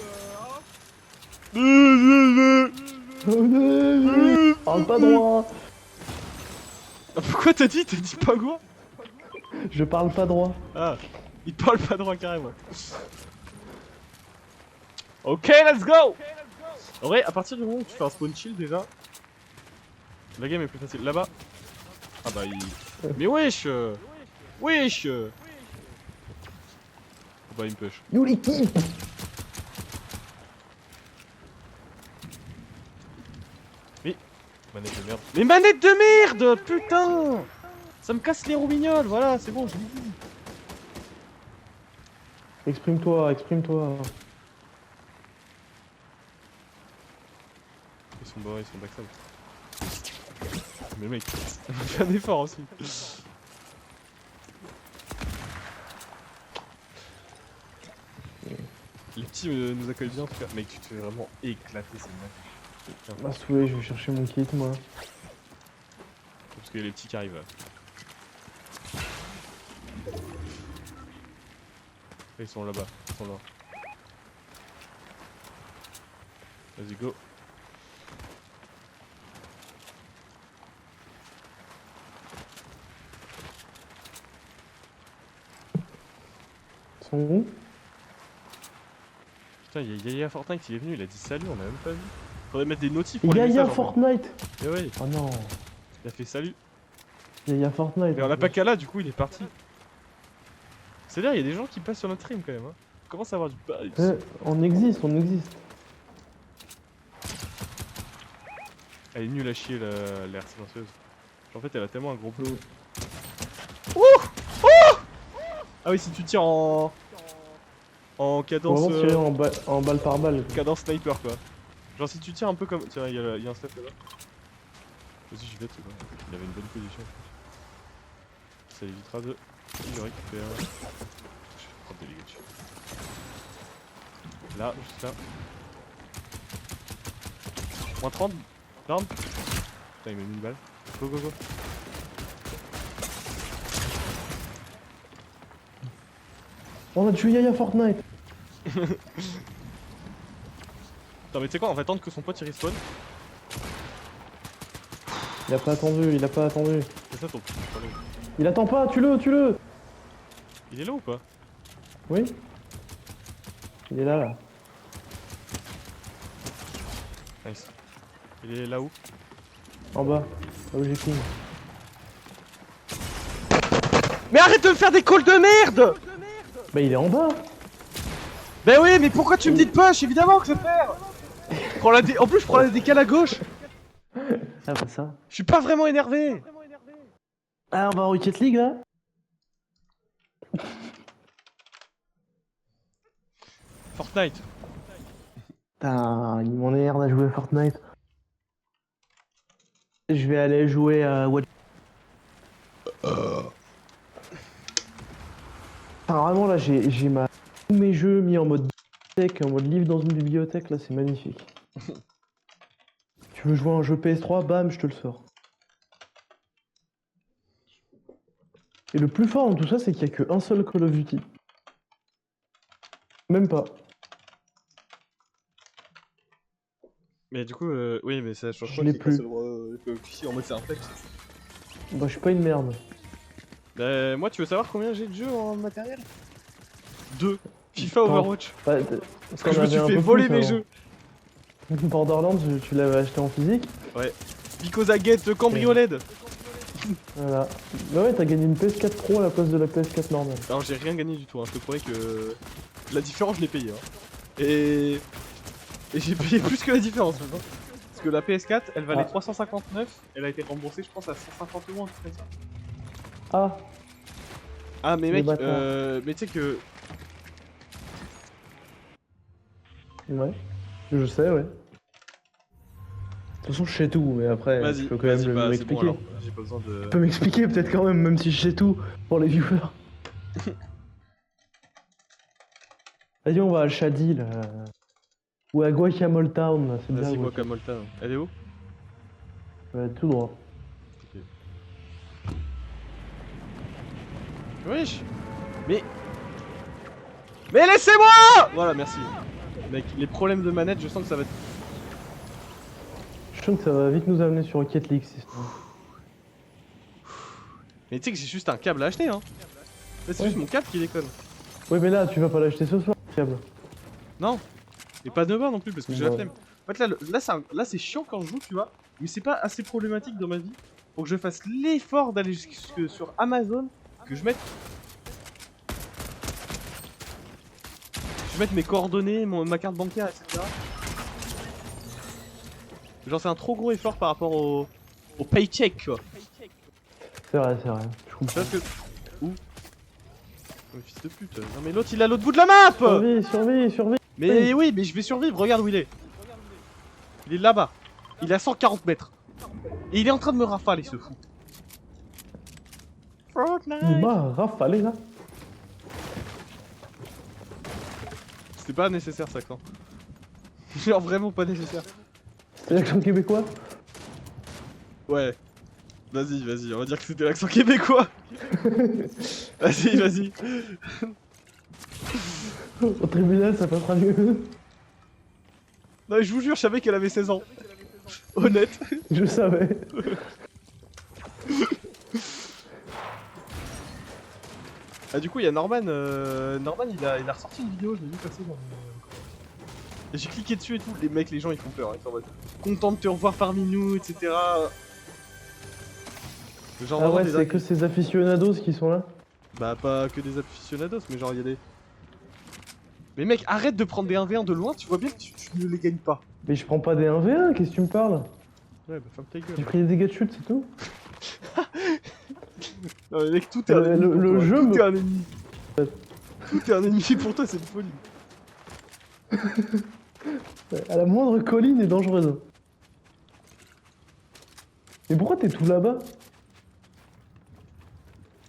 Parle pas droit. Ah, pourquoi t'as dit pas quoi? Je parle pas droit. Ah, il parle pas droit carrément. Ok, let's go. En vrai, à partir du moment où tu fais un spawn chill déjà, la game est plus facile. Là-bas. Ah bah il... Mais wesh wesh. Oh bah il me push. Yo l'équipe. Manette de merde. Mais manette de merde. Putain. Ça me casse les roubignoles, voilà, c'est bon, je l'ai dit. Exprime-toi, exprime-toi. Ils sont bas, ils sont backstab. Mais mec, fais un effort aussi. Les petits nous accueillent bien en tout cas. Mec, tu te fais vraiment éclater cette map. Ah, saoulé, je vais chercher mon kit, moi. Parce qu'il y a les petits qui arrivent là. Ils sont là-bas, ils sont là. Vas-y, go. Ils sont où? Putain, il y a Yaya Fortnite, il est venu, il a dit salut, on a même pas vu. Faudrait mettre des notifs pour les Yaya messages. Fortnite! Et ouais, Oh non, il a fait salut. Yaya Fortnite. Mais on l'a pas qu'à là, du coup il est parti. C'est-à-dire, il y a des gens qui passent sur notre stream quand même. Hein. On commence à avoir du buzz. On existe, on existe. Elle est nulle à chier l'air silencieuse. En fait, elle a tellement un gros plot. Ah oui, si tu tires en cadence. Faut vraiment tirer en balle par balle. Cadence sniper quoi. Genre si tu tires un peu comme. Tiens, il y a un step là-bas. Vas-y, j'y vais, c'est bon. Il avait une bonne position. Ça évitera de le récupérer. Je vais prendre des dégâts dessus. Là, juste là. Moins 30. Down. Putain, il m'a mis une balle. Go, go, go. On a tué Yaya Fortnite. Attends, mais tu sais quoi, on va attendre que son pote il respawn. Il a pas attendu, il a pas attendu. C'est ça ton petit problème. Il attend pas, tue-le, tue-le. Il est là ou pas? Oui. Il est là, là. Nice. Il est là où? En bas. Là où j'ai ping. Mais arrête de me faire des calls de merde! Bah il est en bas. Ben oui, mais pourquoi tu me dis de push? Évidemment que je perds! En plus, je prends la décale à gauche! Ah bah ça. Je suis pas vraiment énervé! Ah on va en Rocket League là. Fortnite! Putain, il m'emmerde à jouer à Fortnite. Je vais aller jouer à Watch. Enfin, vraiment là j'ai tous mes jeux mis en mode bibliothèque, en mode livre dans une bibliothèque, là c'est magnifique. Tu veux jouer à un jeu PS3, bam, je te le sors. Et le plus fort dans tout ça, c'est qu'il n'y a qu'un seul Call of Duty. Même pas. Mais du coup, oui, mais ça change Je quoi l'ai qu'il plus. passe le Call of Duty en mode c'est un flex? Bah je suis pas une merde. Bah, moi, tu veux savoir combien j'ai de jeux en matériel? 2. FIFA T'en- Overwatch. Bah, Parce que je me suis fait voler mes jeux. Borderlands, tu l'avais acheté en physique. Ouais. Because I get cambrioled. Voilà. Bah ouais, t'as gagné une PS4 Pro à la place de la PS4 normale. Non, j'ai rien gagné du tout, hein. Je te promets que la différence, je l'ai payée. Hein. Et j'ai payé plus que la différence. Hein. Parce que la PS4, elle valait 359, elle a été remboursée, je pense, à 150 euros, un truc comme ça. Ah, Ah, mais Les mec, bâtards. mais tu sais que. ouais. Je sais, ouais. De toute façon, je sais tout, mais après, Vas-y, il faut quand même vas-y, bah, c'est bon m'expliquer. alors. J'ai pas besoin de. Tu peux m'expliquer peut-être quand même si je sais tout pour les viewers. Vas-y, on va à Shady là. Ou à Guacamole Town, là, c'est bien. Vas-y, Guacamole. Guacamolta. Elle est où? Ouais, tout droit. Wesh. Mais laissez-moi! Voilà, merci. Mec, les problèmes de manette, je sens que ça va être. Je sens que ça va vite nous amener sur Rocket League, c'est ça. Mais tu sais que j'ai juste un câble à acheter, hein. Là, c'est juste mon câble qui déconne. Oui, mais là, tu vas pas l'acheter ce soir, le câble. Non. Et pas demain non plus, parce que j'ai la Ouais. flemme. En fait, là c'est chiant quand je joue, tu vois. Mais c'est pas assez problématique dans ma vie pour que je fasse l'effort d'aller jusque sur Amazon, que je mette mes coordonnées, ma carte bancaire, etc. Genre c'est un trop gros effort par rapport au paycheck, quoi. C'est vrai, je comprends. Parce que... Où? Oh, fils de pute. Non mais l'autre il est à l'autre bout de la map. Survie, survie, survie. Mais oui, mais je vais survivre, regarde où il est. Il est là-bas. Il est à 140 mètres. Et il est en train de me rafaler, ce fou. Il Fortnite. m'a rafalé là. C'était pas nécessaire ça, quand. Genre vraiment pas nécessaire. C'est l'accent québécois. Ouais. Vas-y, vas-y, on va dire que c'était l'accent québécois. Vas-y, vas-y. Au tribunal, ça passera mieux. Non, mais je vous jure, je savais qu'elle avait 16 ans. Honnête. Je savais. Ah, du coup, il y a Norman. Norman, il a ressorti une vidéo, je l'ai vu passer dans le... Et j'ai cliqué dessus et tout. Les mecs, les gens, ils font peur. Ils sont en mode content de te revoir parmi nous, etc. Genre, Ah vraiment ouais, des c'est dingueries. que ces aficionados qui sont là. Bah, pas que des aficionados, mais genre, il y a des. Mais mec, arrête de prendre des 1v1 de loin, tu vois bien que tu ne les gagnes pas. Mais je prends pas des 1v1, qu'est-ce que tu me parles? Ouais, bah, ferme ta gueule. J'ai pris des dégâts de chute, c'est tout. Non, mais mec, tout est un ennemi. Pour Le toi. jeu Tout me... est un ennemi. Tout est un ennemi pour toi, c'est une folie. À la moindre colline est dangereuse. Mais pourquoi t'es tout là-bas?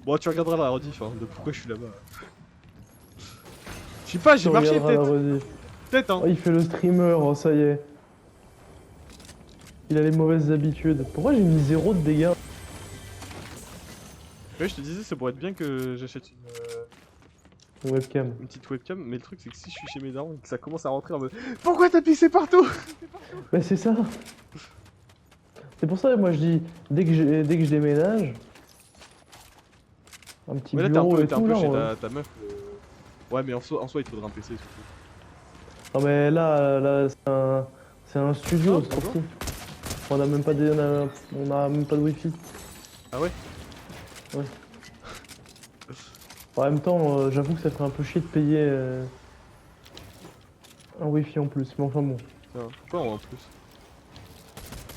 Bon, tu regarderas la rediff, hein, de pourquoi je suis là-bas. Je sais pas, j'ai Tu marché regarderas la peut-être. rediff. Peut-être, hein. Oh, il fait le streamer, oh, ça y est. Il a les mauvaises habitudes. Pourquoi j'ai mis 0 de dégâts? Ouais, je te disais, ça pourrait être bien que j'achète Webcam. une petite webcam, mais le truc c'est que si je suis chez mes darons et que ça commence à rentrer en mode pourquoi t'as pissé partout? Bah c'est ça. C'est pour ça que moi je dis, dès que je déménage, un petit Mais là t'es un bureau peu, et t'es un tout peu là. chez ta meuf. Ouais, mais en soi il te faudra un PC surtout. Non mais là c'est un studio, Oh, c'est bonjour. sorti. On a même pas de, on a même pas de wifi. Ah ouais? Ouais. En même temps, j'avoue que ça ferait un peu chier de payer un wifi en plus. Mais enfin bon, Tiens, pourquoi en plus?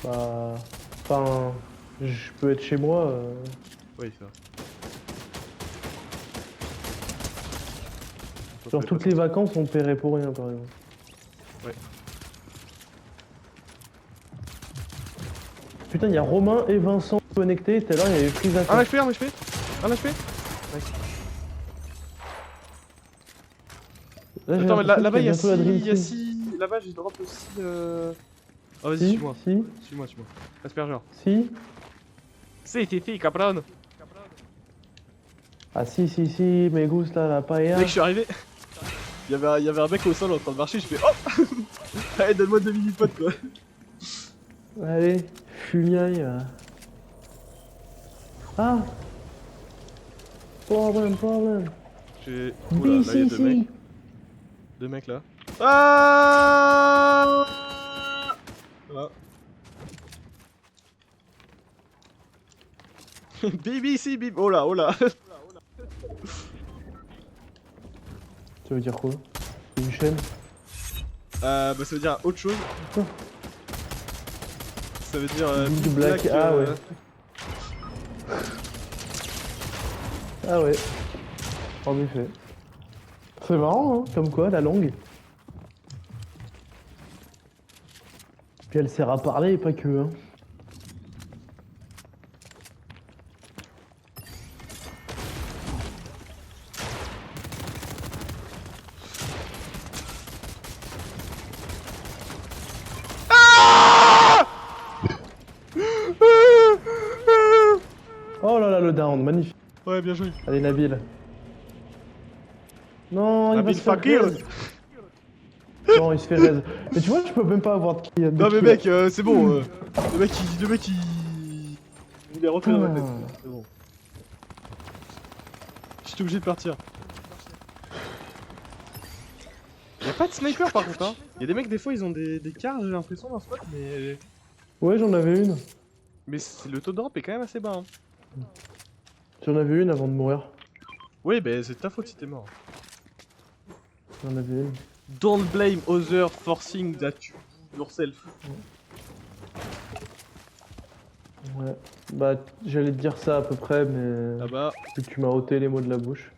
bah, enfin, je peux être chez moi. Oui, ça. Genre toutes les vacances on paierait pour rien par exemple. Ouais. Putain, il y a Romain et Vincent connectés. Tout à l'heure, il y avait prise à Un temps. HP, un HP? Un HP? Nice. Là, j'ai Attends, mais l'impression là-bas qu'il il y a bientôt la Dream 6. Team. Là-bas j'ai drop aussi. Oh, vas-y, Si, suis-moi. si, Suis-moi. Asperger. si. Si, cabron. Ah si, me gusta la paella. Mec, je suis arrivé. Il y avait un mec au sol en train de marcher, je fais oh. Allez, donne-moi 2 mini-potes quoi. Allez, fumiaille. Ah. Problème. J'ai. Oula, là il y a deux mecs. BCC. Deux mecs là. Ah. Voilà. BBC, bib. Oh là, oh là. Ça veut dire quoi? C'est une chaîne? Bah ça veut dire autre chose. Quoi? Ça veut dire. Big Black, ah ouais. Ah ouais. En effet. C'est marrant, hein, comme quoi, la langue. Puis elle sert à parler et pas que, hein. Oh là là, le down, magnifique. Ouais, bien joué. Allez, Nabil. Non, il va Nabil se faire Fakir. raise. Non, il se fait raise. Mais tu vois, je peux même pas avoir de kill. Non mais mec, c'est bon. Le mec il est rentré dans la tête. Ah. C'est bon. J'étais obligé de partir. Y'a pas de sniper par contre, hein. Y'a des mecs, des fois, ils ont des cars, j'ai l'impression, dans ce spot, mais. Ouais, j'en avais une. Mais le taux de drop est quand même assez bas, hein. J'en avais une avant de mourir. Oui, bah c'est de ta faute si t'es mort. J'en avais une. Don't blame others forcing that you do yourself. Ouais. Bah, j'allais te dire ça à peu près, mais Ah bah, vu que tu m'as ôté les mots de la bouche.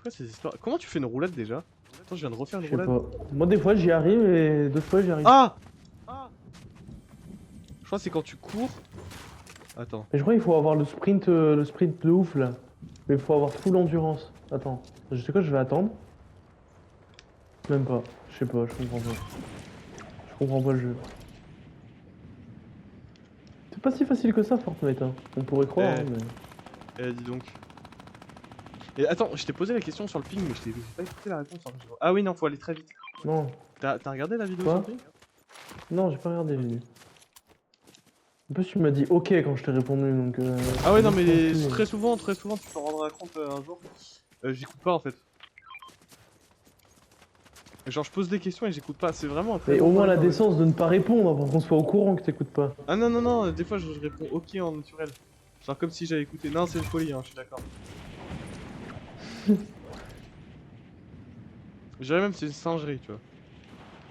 quoi ces histoires? Comment tu fais une roulade déjà? Attends, je viens de refaire une Je sais roulade. pas. Moi, des fois, j'y arrive et d'autres fois, j'y arrive. Ah! Je crois que c'est quand tu cours. Attends. Mais je crois qu'il faut avoir le sprint de ouf là. Mais il faut avoir full endurance. Attends, je sais quoi, je vais attendre. Même pas. Je sais pas, je comprends pas. Je comprends pas le jeu. C'est pas si facile que ça, Fortnite. Hein. On pourrait croire, Eh. hein, mais. Dis donc. Et attends, je t'ai posé la question sur le ping, mais j'ai pas écouté la réponse. Hein. Ah oui, non, faut aller très vite. Non, T'as regardé la vidéo Quoi sur le ping? non, j'ai pas regardé, j'ai vu. En plus, tu m'as dit ok quand je t'ai répondu, donc. Ah ouais, non, je mais pense plus. très souvent, tu t'en rendras compte un jour. J'écoute pas en fait. Genre, je pose des questions et j'écoute pas. C'est vraiment un très Mais bon au moins la problème. décence de ne pas répondre pour qu'on soit au courant que t'écoutes pas. Ah non, non, non, des fois je réponds ok en naturel. Genre comme si j'avais écouté. Non, c'est une folie, hein, je suis d'accord. Je dirais même que c'est une singerie, tu vois.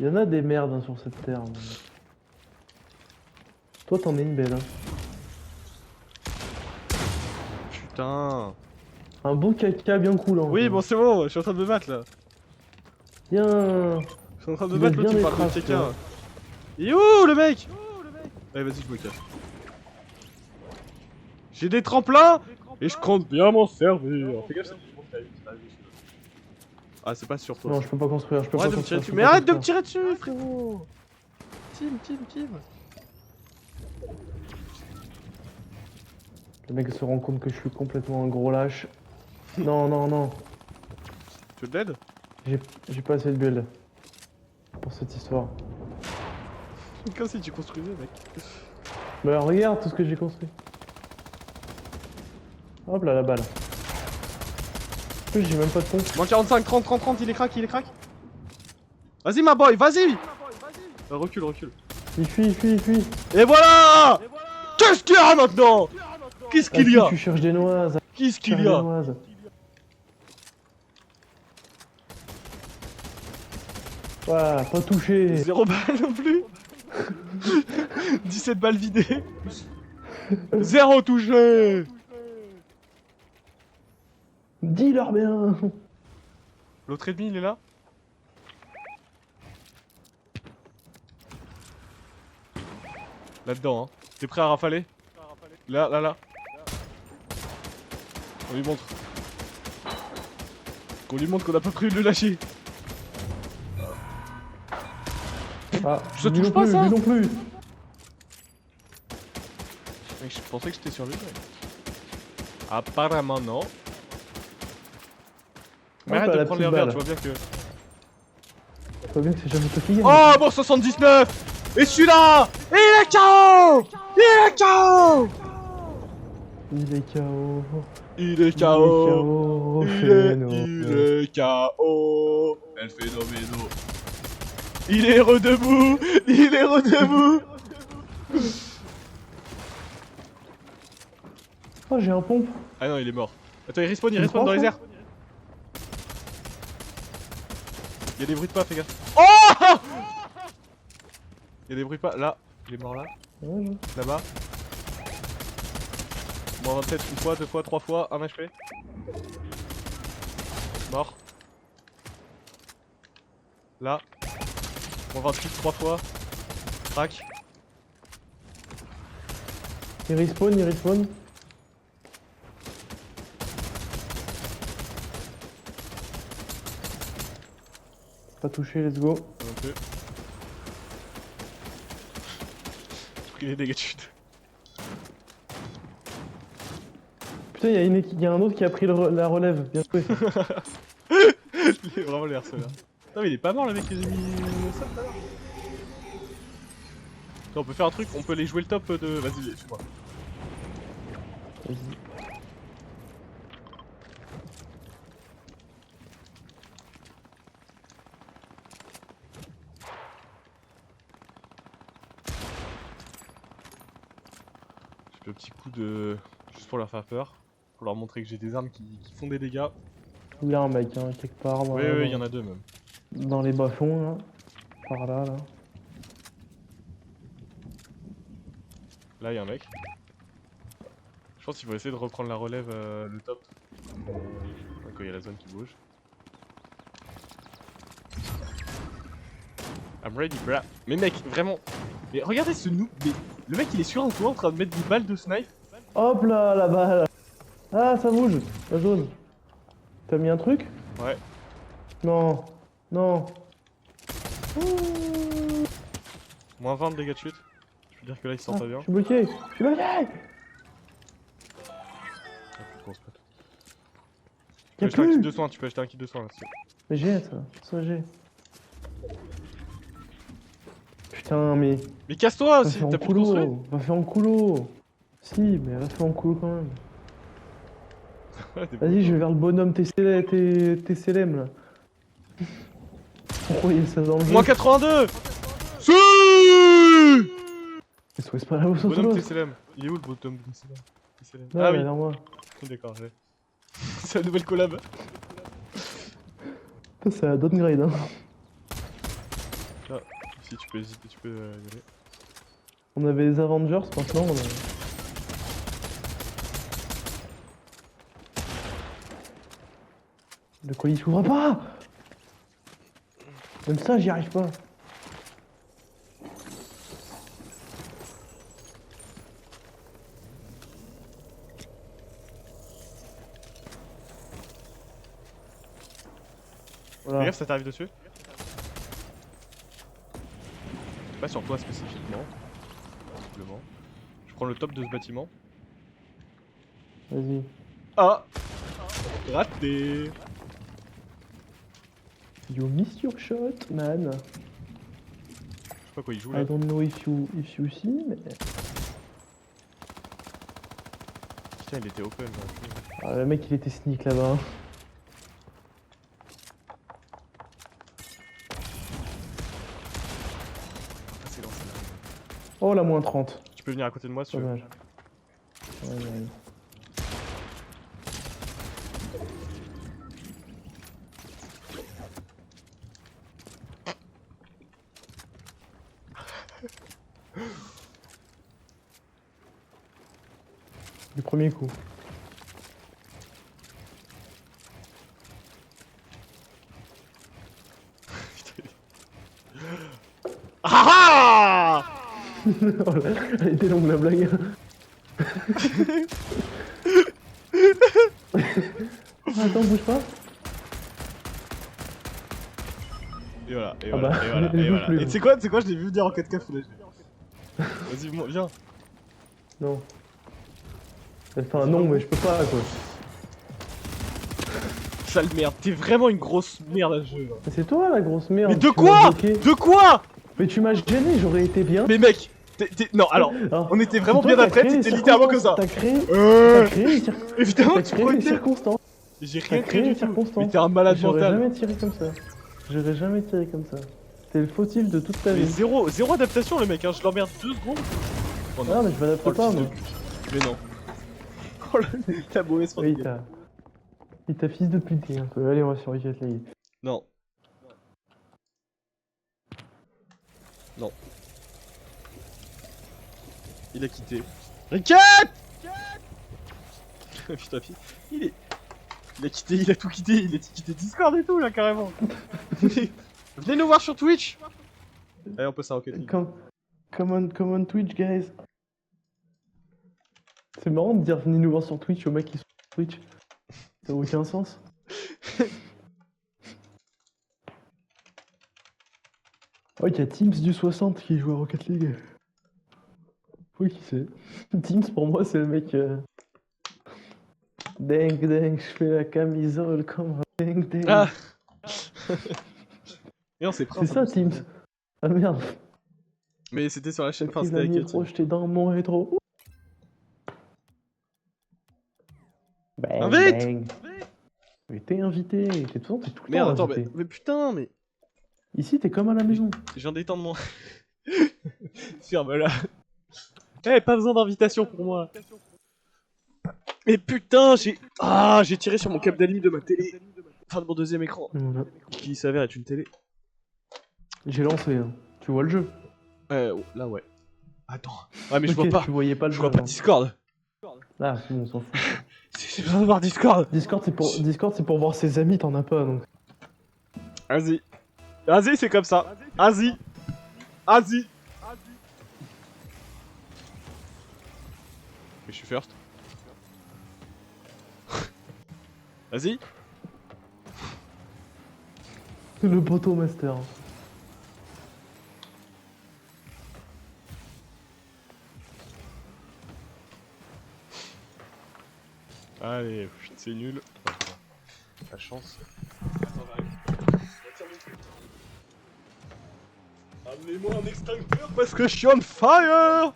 Il y en a des merdes hein, sur cette terre. Mais... Toi, t'en es une belle. Hein. Putain. Un beau caca bien coulant. Oui, quoi. bon, c'est bon, je suis en train de me battre là. Bien. Je suis en train de me Il battre, aime l'autre bien il les parle de traces, caca. toi. Il est où le mec? Allez, vas-y, je me casse. J'ai des tremplins et je compte bien m'en servir. Fais gaffe, ça me monte la vie, ça, je sais pas. Ah, c'est pas sur toi. Non, je peux pas construire, je peux Arrête pas de me tirer construire. dessus. je peux Mais pas arrête de me construire. tirer dessus, frérot. Team. Le mec se rend compte que je suis complètement un gros lâche. Non, non, non. Tu veux de l'aide? J'ai pas assez de build pour cette histoire. Comme si tu construisais, mec. Bah regarde tout ce que j'ai construit. Hop là, la balle. En plus, j'ai même pas de pompe. Moins 45, 30, il est crack. Vas-y, ma boy, vas-y. Recule. Il fuit. Et voilà. Qu'est-ce qu'il y a maintenant? Qu'est-ce qu'il y a? Tu cherches des noises. Qu'est-ce Tu cherches qu'il y des a? noises. Voilà, pas touché. 0 balles non plus. 17 balles vidées. 0 touché. Dis-leur bien. L'autre ennemi, il est là. Là-dedans, hein. T'es prêt à rafaler? Là. On lui montre. Qu'on lui montre qu'on a pas prévu de le lâcher. Ah, Ça lui touche non pas, plus, ça lui non plus. Mec, je pensais que j'étais sur lui. Mec. Apparemment, non. Mais Hop arrête là, de la prendre les petite revers, balle. tu vois bien que... Tu vois bien que c'est jamais toi qui gagne. Oh, bon 79. Et celui-là, il est KO. Il est KO. Il est Il est KO. KO. Il est KO. El phénoméno. Il est redebout. Oh, j'ai un pompe. Ah non, il est mort. Attends, il respawn Tu me dans crois, les ça airs. Il y a des bruits de pas, fais gaffe. Oh! Il y a des bruits de pas. Là, il est mort là. Ouais, ouais. Là-bas. Bon, 27, une fois, deux fois, trois fois, 1 HP. Mort. Là. Bon, 28, 3 fois. Crac. Il respawn. Pas touché, let's go. Pas non plus. J'ai pris les dégâts de chute. Putain, il y a un autre qui a pris la relève. Bien joué. Il est vraiment les harceleurs. Non, mais il est pas mort le mec que j'ai mis ça tout à l'heure. Attends, on peut faire un truc, on peut aller jouer le top de. Vas-y, suis-moi. Vas-y. Je fais le petit coup de. Juste pour leur faire peur. Pour leur montrer que j'ai des armes qui font des dégâts. Il y a un mec, hein, quelque part. Oui, il y en a deux même. Dans les bas-fonds, là. Par là, là. Là, il y a un mec. Je pense qu'il faut essayer de reprendre la relève, le top. Ok. Quand il y a la zone qui bouge. I'm ready, bruh. Mais mec, vraiment. Mais regardez ce noob. Mais le mec il est sur un toit en train de mettre des balles de snipe. Hop là, la balle. Ah, ça bouge, la zone. T'as mis un truc? Ouais. Non. Non. Moins 20 de dégâts de chute. Je veux dire que là il se sent Ah, pas bien. je suis bloqué. Je suis bloqué. Ah, faut qu'on se pète. Tu Y'a peux acheter un kit plus. de soins, tu peux acheter un kit de soins là-dessus. Mais j'ai ça. Ça j'ai. Putain, mais. Mais casse-toi Va si faire en t'as plus de construire. coulo. Va faire en coulo. Si, mais va faire en coulo quand même. Ouais, t'es Vas-y, bon, je vais vers le bonhomme TCLM là. Pourquoi il y a ça dans le jeu? Moins 82. Si. Mais c'est pas là où ça Bonhomme se TCLM. Il est où le bonhomme TCLM? Non, Ah mais oui, non, moi. d'accord, j'ai. C'est la nouvelle collab. Putain, c'est un downgrade, hein. Ah, si tu peux hésiter, tu peux y aller. On avait les Avengers, maintenant on a... Le colis s'ouvre pas. Même ça, j'y arrive pas. Fais Voilà. gaffe, ça t'arrive dessus. Pas sur toi spécifiquement. Possiblement. Je prends le top de ce bâtiment. Vas-y. Ah! Raté! You miss your shot, man. Je sais pas quoi il joue I là. don't know if you see, mais... Putain, il était open là. Ah, le mec, il était sneak là-bas. Ah, c'est lancé. Oh, la moins 30. Tu peux venir à côté de moi si tu veux. Dommage. Ouais, ouais. Du premier coup. Ah ah! Elle était longue la blague. Attends, bouge pas. Et voilà, et Ah voilà, bah, et voilà, elle et bouge voilà. plus, Et hein. tu sais quoi, je l'ai vu venir en 4K Full HD. Vas-y, viens. Non. Enfin, non, mais je peux pas, quoi. Sale merde, t'es vraiment une grosse merde à ce jeu. Mais c'est toi la grosse merde. Mais de tu m'as quoi? bloqué. De quoi? Mais tu m'as gêné, j'aurais été bien. Mais mec, non, alors, on était vraiment bien après, t'étais littéralement comme ça. T'as créé Évidemment, t'as tu créé crois les que circonstances. j'ai T'as rien créé créé les du tout. circonstances. Mais t'es un malade J'aurais mental. jamais tiré comme ça. J'aurais jamais tiré comme ça. T'es le fautif de toute ta Mais vie. zéro adaptation le mec, hein, je l'emmerde 2 secondes. Oh Ah, mais je m'adapte Oh, le pas, fils de moi. pute. Mais non. Oh la mauvaise Oui, fantaisie. il t'a fils de pute un peu. Allez, on va sur Rocket League. Non. Non. Il a quitté. Ricket. Putain, il a quitté, il a tout quitté, il a quitté Discord et tout là carrément. Venez nous voir sur Twitch. Allez, on peut ça Rocket League. Come on Twitch, guys. C'est marrant de dire venez nous voir sur Twitch aux mecs qui sont sur Twitch. Ça n'a aucun sens. Oh, il y a Teams du 60 qui joue à Rocket League. Oui, qui c'est? Teams pour moi c'est le mec. Ding ding, je fais la camisole comme un ding ding. Ah. Et on s'est C'est ça Teams. Ah merde. Mais c'était sur la chaîne, Enfin, enfin c'était avec quel team? projeté dans mon rétro. Bang, Invite bang. Mais t'es invité, t'es tout le temps Merde, attends, invité. mais putain, mais. Ici t'es comme à la maison. Je viens d'étendre mon. Ferme là. Eh, pas besoin d'invitation pour moi. Mais putain, j'ai tiré sur mon câble d'alim de ma télé. Enfin, de mon deuxième écran. Voilà. Qui s'avère être une télé. J'ai lancé, hein. Tu vois le jeu. Là, ouais. Attends. Ouais, mais je Ok, vois pas. Tu voyais pas le Je jeu. vois pas hein. Discord. Ah, c'est bon, on s'en fout. J'ai besoin de voir Discord. Discord, c'est pour voir ses amis, t'en as pas donc. Vas-y. Vas-y, c'est comme ça. Vas-y. Vas-y. Mais je suis first. Vas-y. Le poteau master. Allez, c'est nul. La chance. Amenez-moi un extincteur parce que je suis on fire.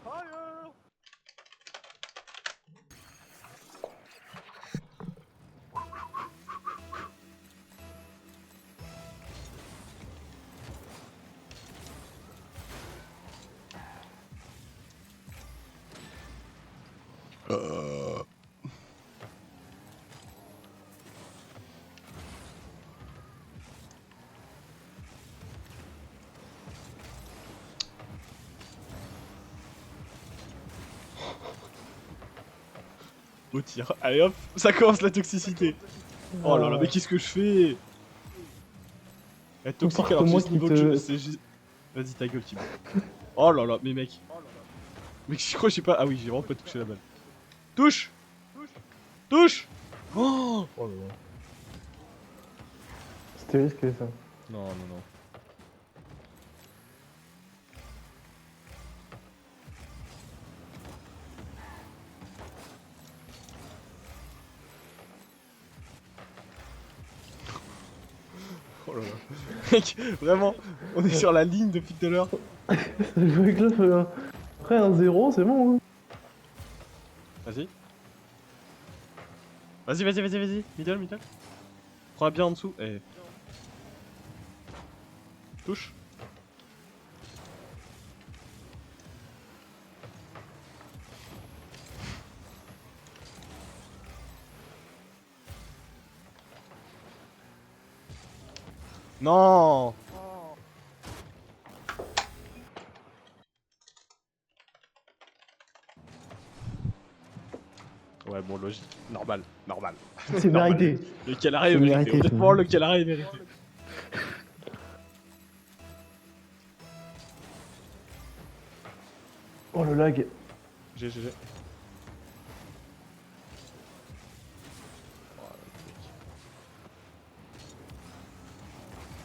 Au tir. Allez hop, ça commence la toxicité. Oh là là, mais qu'est-ce que je fais? Être toxique alors que j'ai ce niveau de jeu, c'est juste... Vas-y ta gueule Thibaut. Oh là là, mais mec. Mec, je crois que j'ai pas... Ah oui, j'ai vraiment pas touché la balle. Touche. Touche. Oh là là. C'était risqué ça. Non, non, non. Oh là là. Mec, vraiment, on est sur la ligne depuis tout à l'heure. Ça joue avec le feu. Hein. Après un 0, c'est bon. Hein. Vas-y. Vas-y, vas-y, vas-y, vas-y. Middle, middle. Prends bien en dessous. Eh. Touche. Non. Ouais, bon, logique. Normal, normal. C'est mérité. Le Calari est C'est mérité. mérité, Honnêtement, c'est le Calari est mérité. Oh le lag. GG.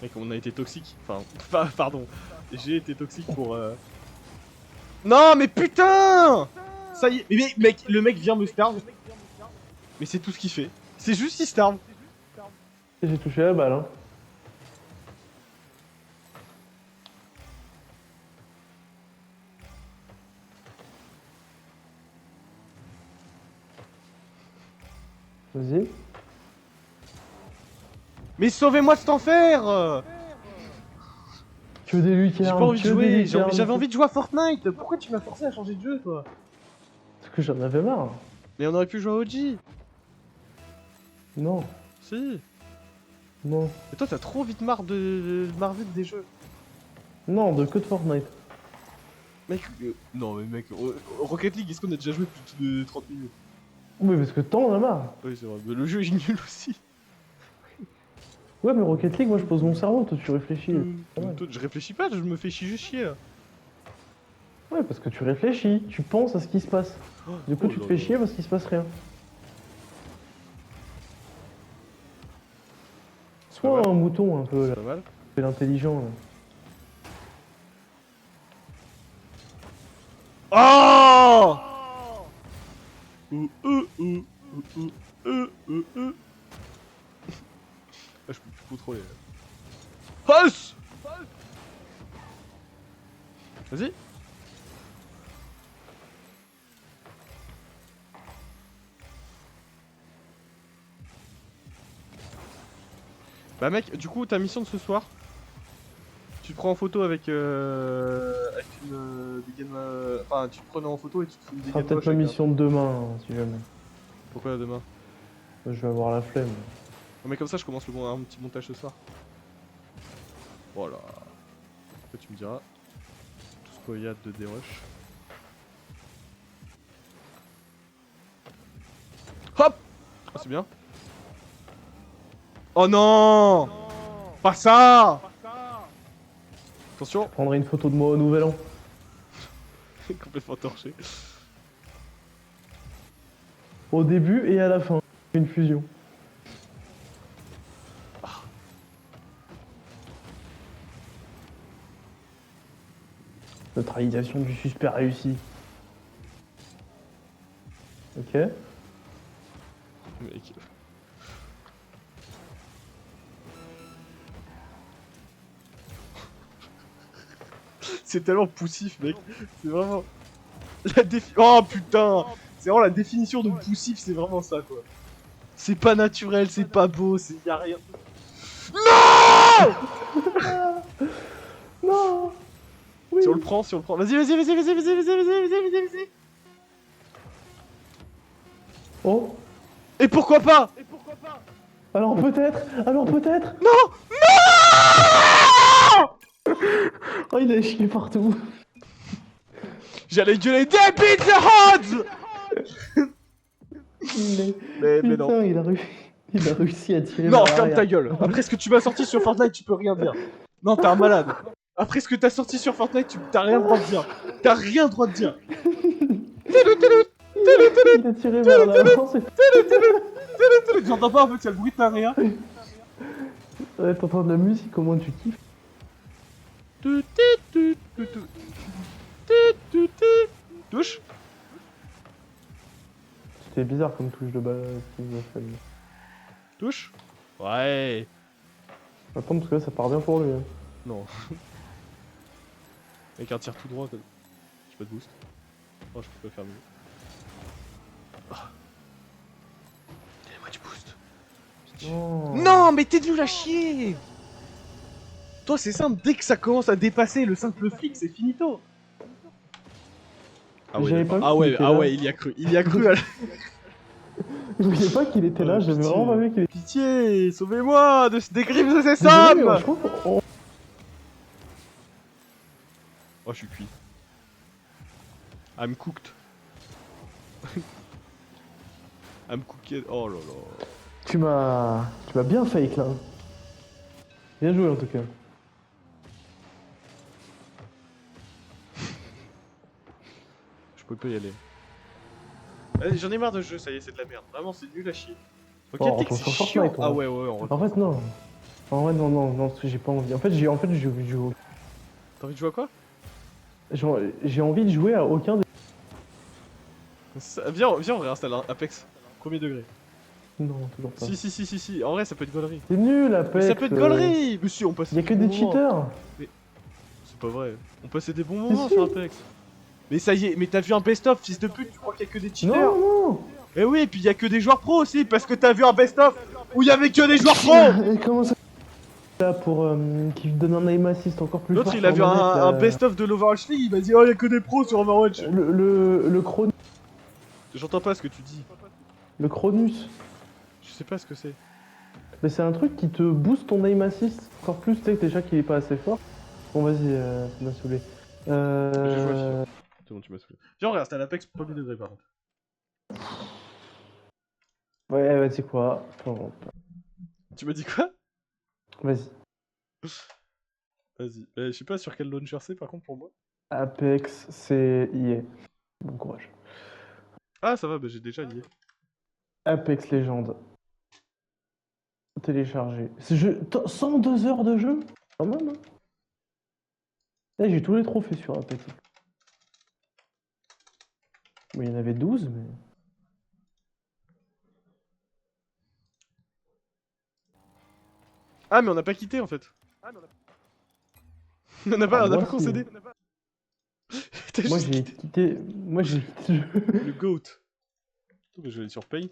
Mec, on a été toxique. Enfin, pardon. J'ai été toxique pour... Non, mais putain. Ça y est. Mais mec, le mec vient me starve. Mais c'est tout ce qu'il fait. C'est juste qu'il starve. J'ai touché la balle. Hein. Vas-y. Mais sauvez-moi de cet enfer. Que des J'ai lucarnes. pas envie de que des jouer. lucarnes. J'avais envie de jouer à Fortnite. Pourquoi tu m'as forcé à changer de jeu, toi? Parce que j'en avais marre. Mais on aurait pu jouer à OG. Non. Si. Non. Et toi, t'as trop vite marre de Marvel des jeux. Non, que de Fortnite. Mec, non mais mec, Rocket League, est-ce qu'on a déjà joué plus de 30 minutes? Oui, parce que t'en as marre. Oui, c'est vrai, mais le jeu est nul aussi. Ouais, mais Rocket League, moi je pose mon cerveau, toi tu réfléchis. Ouais. Toi, je réfléchis pas, je me fais juste chier là. Ouais, parce que tu réfléchis, tu penses à ce qui se passe. Du coup, tu te fais chier parce qu'il se passe rien. Sois un mouton un peu là. C'est pas mal. Fais l'intelligent là. Oh. Ah, je peux plus contrôler. Huss. Vas-y. Bah mec, du coup ta mission de ce soir, tu te prends en photo avec une des games, enfin tu te prenais en photo et tu te fais des Ce sera games peut-être ma mission de demain, hein, si jamais. Pourquoi demain? Je vais avoir la flemme. Non mais comme ça je commence un petit montage ce soir. Voilà. Après tu me diras. Tout spoilade de D-Rush. Hop. c'est bien. Oh non! Pas ça! Attention! Je prendrai une photo de moi au nouvel an. Complètement torché. Au début et à la fin. Une fusion. Neutralisation du suspect réussi. Ok. Mec. C'est tellement poussif, mec. C'est vraiment. Oh putain! C'est vraiment la définition de poussif, c'est vraiment ça, quoi. C'est pas naturel, c'est pas beau, c'est. Y'a rien. Non. Oui. Si on le prend, si on le prend. Vas-y, vas-y, vas-y, vas-y, vas-y, vas-y, vas-y, vas-y, vas-y. Oh. Et pourquoi pas? Alors peut-être. Alors peut-être. Non! Oh, il a chié partout. J'allais gueuler des Pizza Hut! Mais non. Putain, il a réussi à tirer Non, vers ferme ta l'arrière. gueule. Après ce que tu m'as sorti sur Fortnite, tu peux rien dire. Non, t'es un malade. Après ce que t'as sorti sur Fortnite, t'as rien le droit de dire. T'as rien le droit de dire. Il a tiré vers l'avant. J'entends pas en fait, c'est le bruit de ta rien. Ouais, t'entends de la musique, comment tu kiffes? Touche. C'était bizarre comme touche de balle qu'il nous a fait. Touche. Ouais. Attends, parce que là, ça part bien pour lui. Hein. Non. Avec un tir tout droit, j'ai pas de boost. Oh, je peux pas faire mieux. Ah. Donnez-moi du boost. Oh. Non, mais t'es nul à chier. Toi, c'est simple, dès que ça commence à dépasser le simple flic, c'est finito. Ah ouais, J'avais pas vu ah qu'il ouais, était ah là. ouais, il y a cru. Il y a cru à la... Je voyais pas qu'il était là, j'avais pitié. vraiment pas vu qu'il était Pitié, sauvez-moi des griffes de ces Désolé, mais sables. je trouve qu'on- Oh, je suis cuit. I'm cooked. I'm cooked. Oh là là. Tu m'as bien fake là. Bien joué en tout cas. Je peux pas y aller. Allez, j'en ai marre de ce jeu, ça y est, c'est de la merde. Vraiment, c'est nul à chier. Ok, Oh, t'es que retourne c'est sur chiant. Fortnite, toi. Ah ouais, ouais, on retourne. En fait non. En vrai non, parce que j'ai pas envie. En fait j'ai envie de jouer. T'as envie de jouer à quoi? J'ai envie de jouer à aucun des. Viens, on réinstalle un Apex. Premier degré. Non, toujours pas. Si. En vrai, ça peut être gaulerie. C'est nul Mais Apex. ça peut être gaulerie. Mais si, on passe. Y'a que bons des moments. cheaters. C'est pas vrai. On passait des bons moments si. sur Apex. Mais ça y est, mais t'as vu un best-of, fils de pute, tu crois qu'il y a que des cheaters? Non. Eh oui, et puis il y a que des joueurs pro aussi, parce que t'as vu un best-of où il y avait que des joueurs pro. Et comment ça là pour qui donne un aim assist encore plus L'autre fort il a sur vu manette, là. un best-of de l'Overwatch League, il m'a dit oh il y a que des pros sur Overwatch. Le chron... J'entends pas ce que tu dis. Le Cronus. Je sais pas ce que c'est. Mais c'est un truc qui te booste ton aim assist encore plus, tu sais que déjà qu'il est pas assez fort. Bon vas-y, ça m'a saoulé. J'ai joué aussi. C'est bon, tu m'as saoulé. Viens, on réinstalle Apex premier degré par contre. Ouais, bah tu sais quoi. Attends, Tu m'as dit quoi? vas-y. Vas-y. Je sais pas sur quel launcher c'est par contre pour moi. Apex, c'est EA. Bon courage. Ah ça va, bah j'ai déjà lié. Apex Legends. Téléchargé. 102 heures de jeu? Quand même, hein. Là, j'ai tous les trophées sur Apex. Bon, il y en avait 12, mais... Ah mais on n'a pas quitté en fait. On n'a pas, Ah, on n'a moi, pas si. concédé. T'as Moi, juste j'ai quitté. quitté... Moi, j'ai quitté le jeu. Le GOAT. Attends, mais je vais aller sur Paint.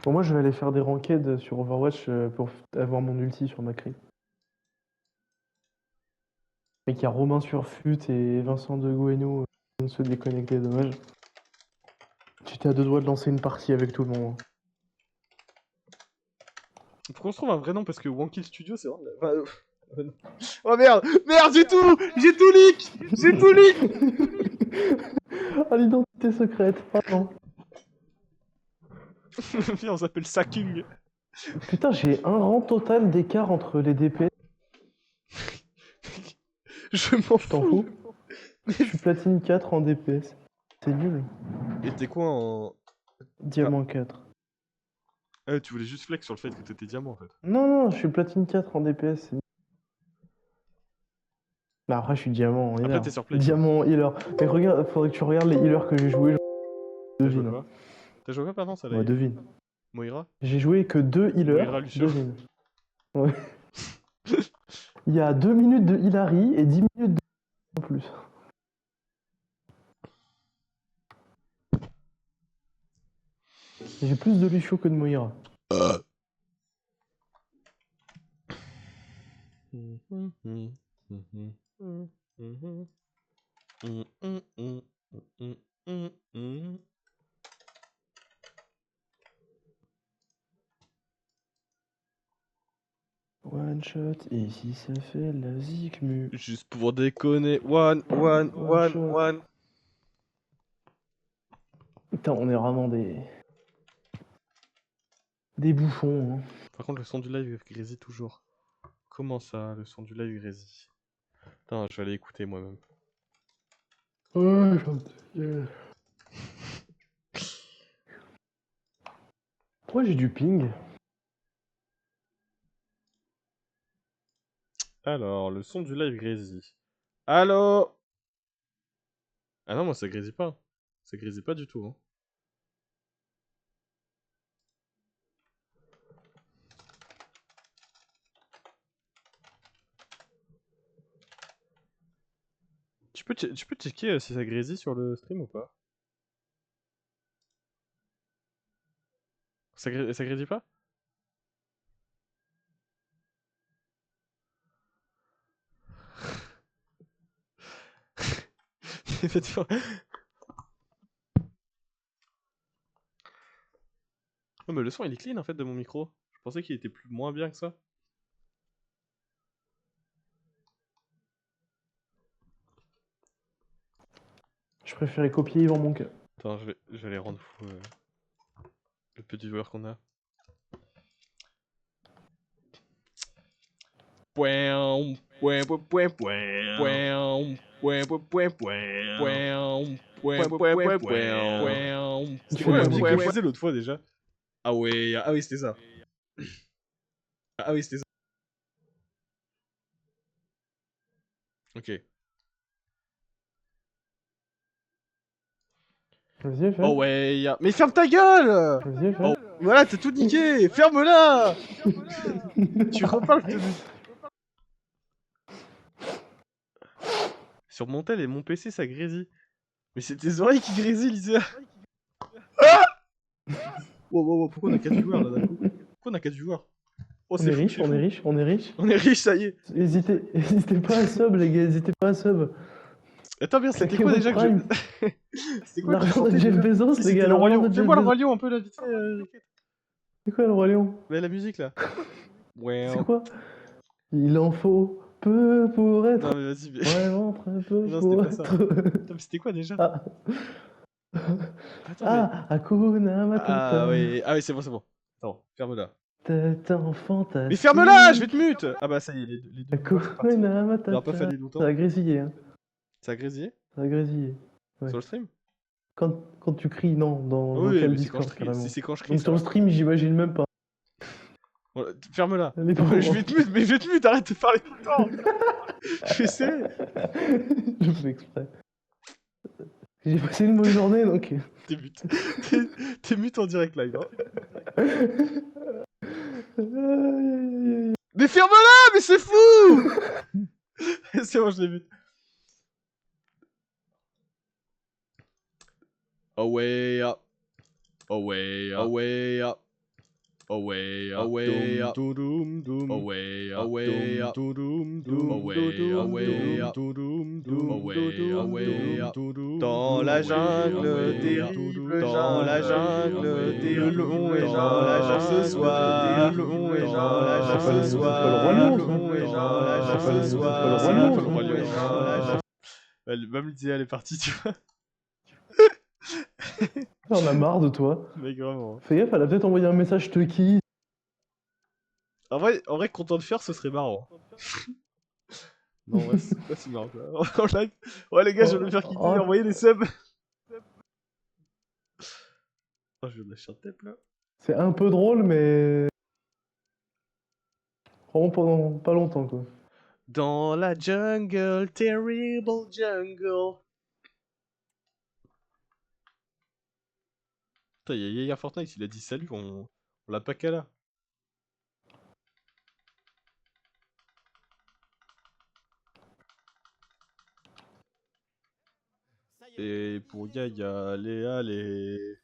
Bon, moi, je vais aller faire des ranked sur Overwatch pour avoir mon ulti sur ma cri. Mais qu'il y a Romain sur Fut et Vincent de Goeno qui viennent se déconnecter, dommage. J'étais à deux doigts de lancer une partie avec tout le monde. Faut qu'on se trouve un vrai nom parce que Wonkill Studio c'est vraiment... Enfin, oh merde. Merde, j'ai tout leak. J'ai tout leak. Ah, l'identité secrète, pardon. Viens, on s'appelle Sakung. Putain, j'ai un rang total d'écart entre les DPS. Je m'en Tu t'en fous. fous? Je suis platine 4 en DPS. C'est nul. Et t'es quoi en... Diamant 4. Ah, tu voulais juste flex sur le fait que t'étais diamant en fait. Non, non, je suis platine 4 en DPS. Bah après, je suis diamant en healer. Après, t'es sur plate. Diamant en healer. Mais regarde, faudrait que tu regardes les healers que j'ai joué. T'as joué Devine. quoi? T'as joué quoi pardon ça là? Ouais, devine. Moira? J'ai joué que 2 healers. Moira Lucio. Devine. Ouais. Il y a 2 minutes de Hilary et 10 minutes de en plus. J'ai plus de Lucio que de Moira. One shot, et si ça fait la zikmu. Juste pour déconner. One shot. one. Putain, on est vraiment des bouffons. Hein. Par contre, le son du live grésille toujours. Comment ça, le son du live grésille? Putain, je vais aller écouter moi-même. Ouais, j'entends. Pourquoi j'ai du ping? Alors, le son du live grésille. Allô? Ah non, moi ça grésille pas. Ça grésille pas du tout. Hein. Tu peux checker si ça grésille sur le stream ou pas? Ça grésille pas? Effectivement. Non mais le son il est clean en fait de mon micro. Je pensais qu'il était moins bien que ça. Je préférais copier Yvan mon cœur. Attends, je vais les rendre fou le peu de viewers qu'on a. C'était quoi la musique que je faisais l'autre fois déjà? Ah ouais, c'était ça. Ah oui, c'était ça. Ok. Vas-y, fais. Oh ouais, mais ferme ta gueule! Vas-y, fais. Oh, voilà, t'as tout niqué! Ferme-la! Tu reparles de... Sur mon tel et mon PC, ça grésille. Mais c'est tes oreilles qui grésillent, Lisa! Ah! Wow, pourquoi on a 4 viewers là d'un coup? Pourquoi on a 4 viewers? Oh, On est riche, on est riche, on est riche. On est riche, ça y est! Hésitez pas à sub, les gars, hésitez pas à sub. Attends, bien, c'était Claquez quoi votre déjà que prime. C'était quoi que je L'argent de chantais Jeff déjà? Bezos, Si, les c'était gars, le Roi l'argent Lion. de Jeff Fais-moi le Bezos. Roi Lion un peu là, vite fait. C'est quoi le Roi Lion? Mais la musique là. Ouais. C'est quoi? Il en faut peu pour être. Non, mais vas-y. Mais... Vraiment très peu Non, pour c'était pas ça. être. Attends, mais c'était quoi déjà? Ah, Attends, mais... Hakuna Matata. Ah oui, c'est bon. Attends, ferme-la. T'es un fantastique. Mais ferme-la, je vais te mute. Ah bah ça y est, les deux. Hakuna Matata. Il aura pas fallu longtemps. Ça a grésillé, hein. Ça a grésillé? Ça a grésillé. Ouais. Sur le stream? Quand tu cries, non, dans Oui, quel mais c'est quand Discord, je crie. carrément. C'est quand je crie. Donc sur le stream, j'imagine même pas. Voilà, ferme-la. Mais Je vais te mute, mais je vais te mute, arrête de parler tout le temps. Je vais essayer. Je fais exprès. J'ai passé une bonne journée, donc... T'es mute. T'es mute en direct live. Hein. Mais ferme-la, mais c'est fou. C'est bon, je l'ai mute. Away up. Away up. Away up. Away up. Away up. Away up. Away up. Away up. Away up. Dans la jungle terrible, dans la jungle terrible, le lion est dans la jungle ce soir, le lion est dans la jungle ce soir, le lion est dans la jungle ce soir, c'est un peu le roi lion. Même l'idée elle est partie, tu vois. On a marre de toi. Mais vraiment. Fais gaffe, elle a peut-être envoyé un message Tucky. En vrai, content de faire, ce serait marrant. Non, ouais, c'est pas si marrant. En live. Ouais, les gars, je vais me faire quitter. Oh. Envoyez les subs. Oh, je vais me lâcher un tête là. C'est un peu drôle, mais. Vraiment pendant pas longtemps, quoi. Dans la jungle, terrible jungle. Putain, y'a Fortnite, il a dit salut, on l'a pas qu'à là. Et pour Yaya, allez.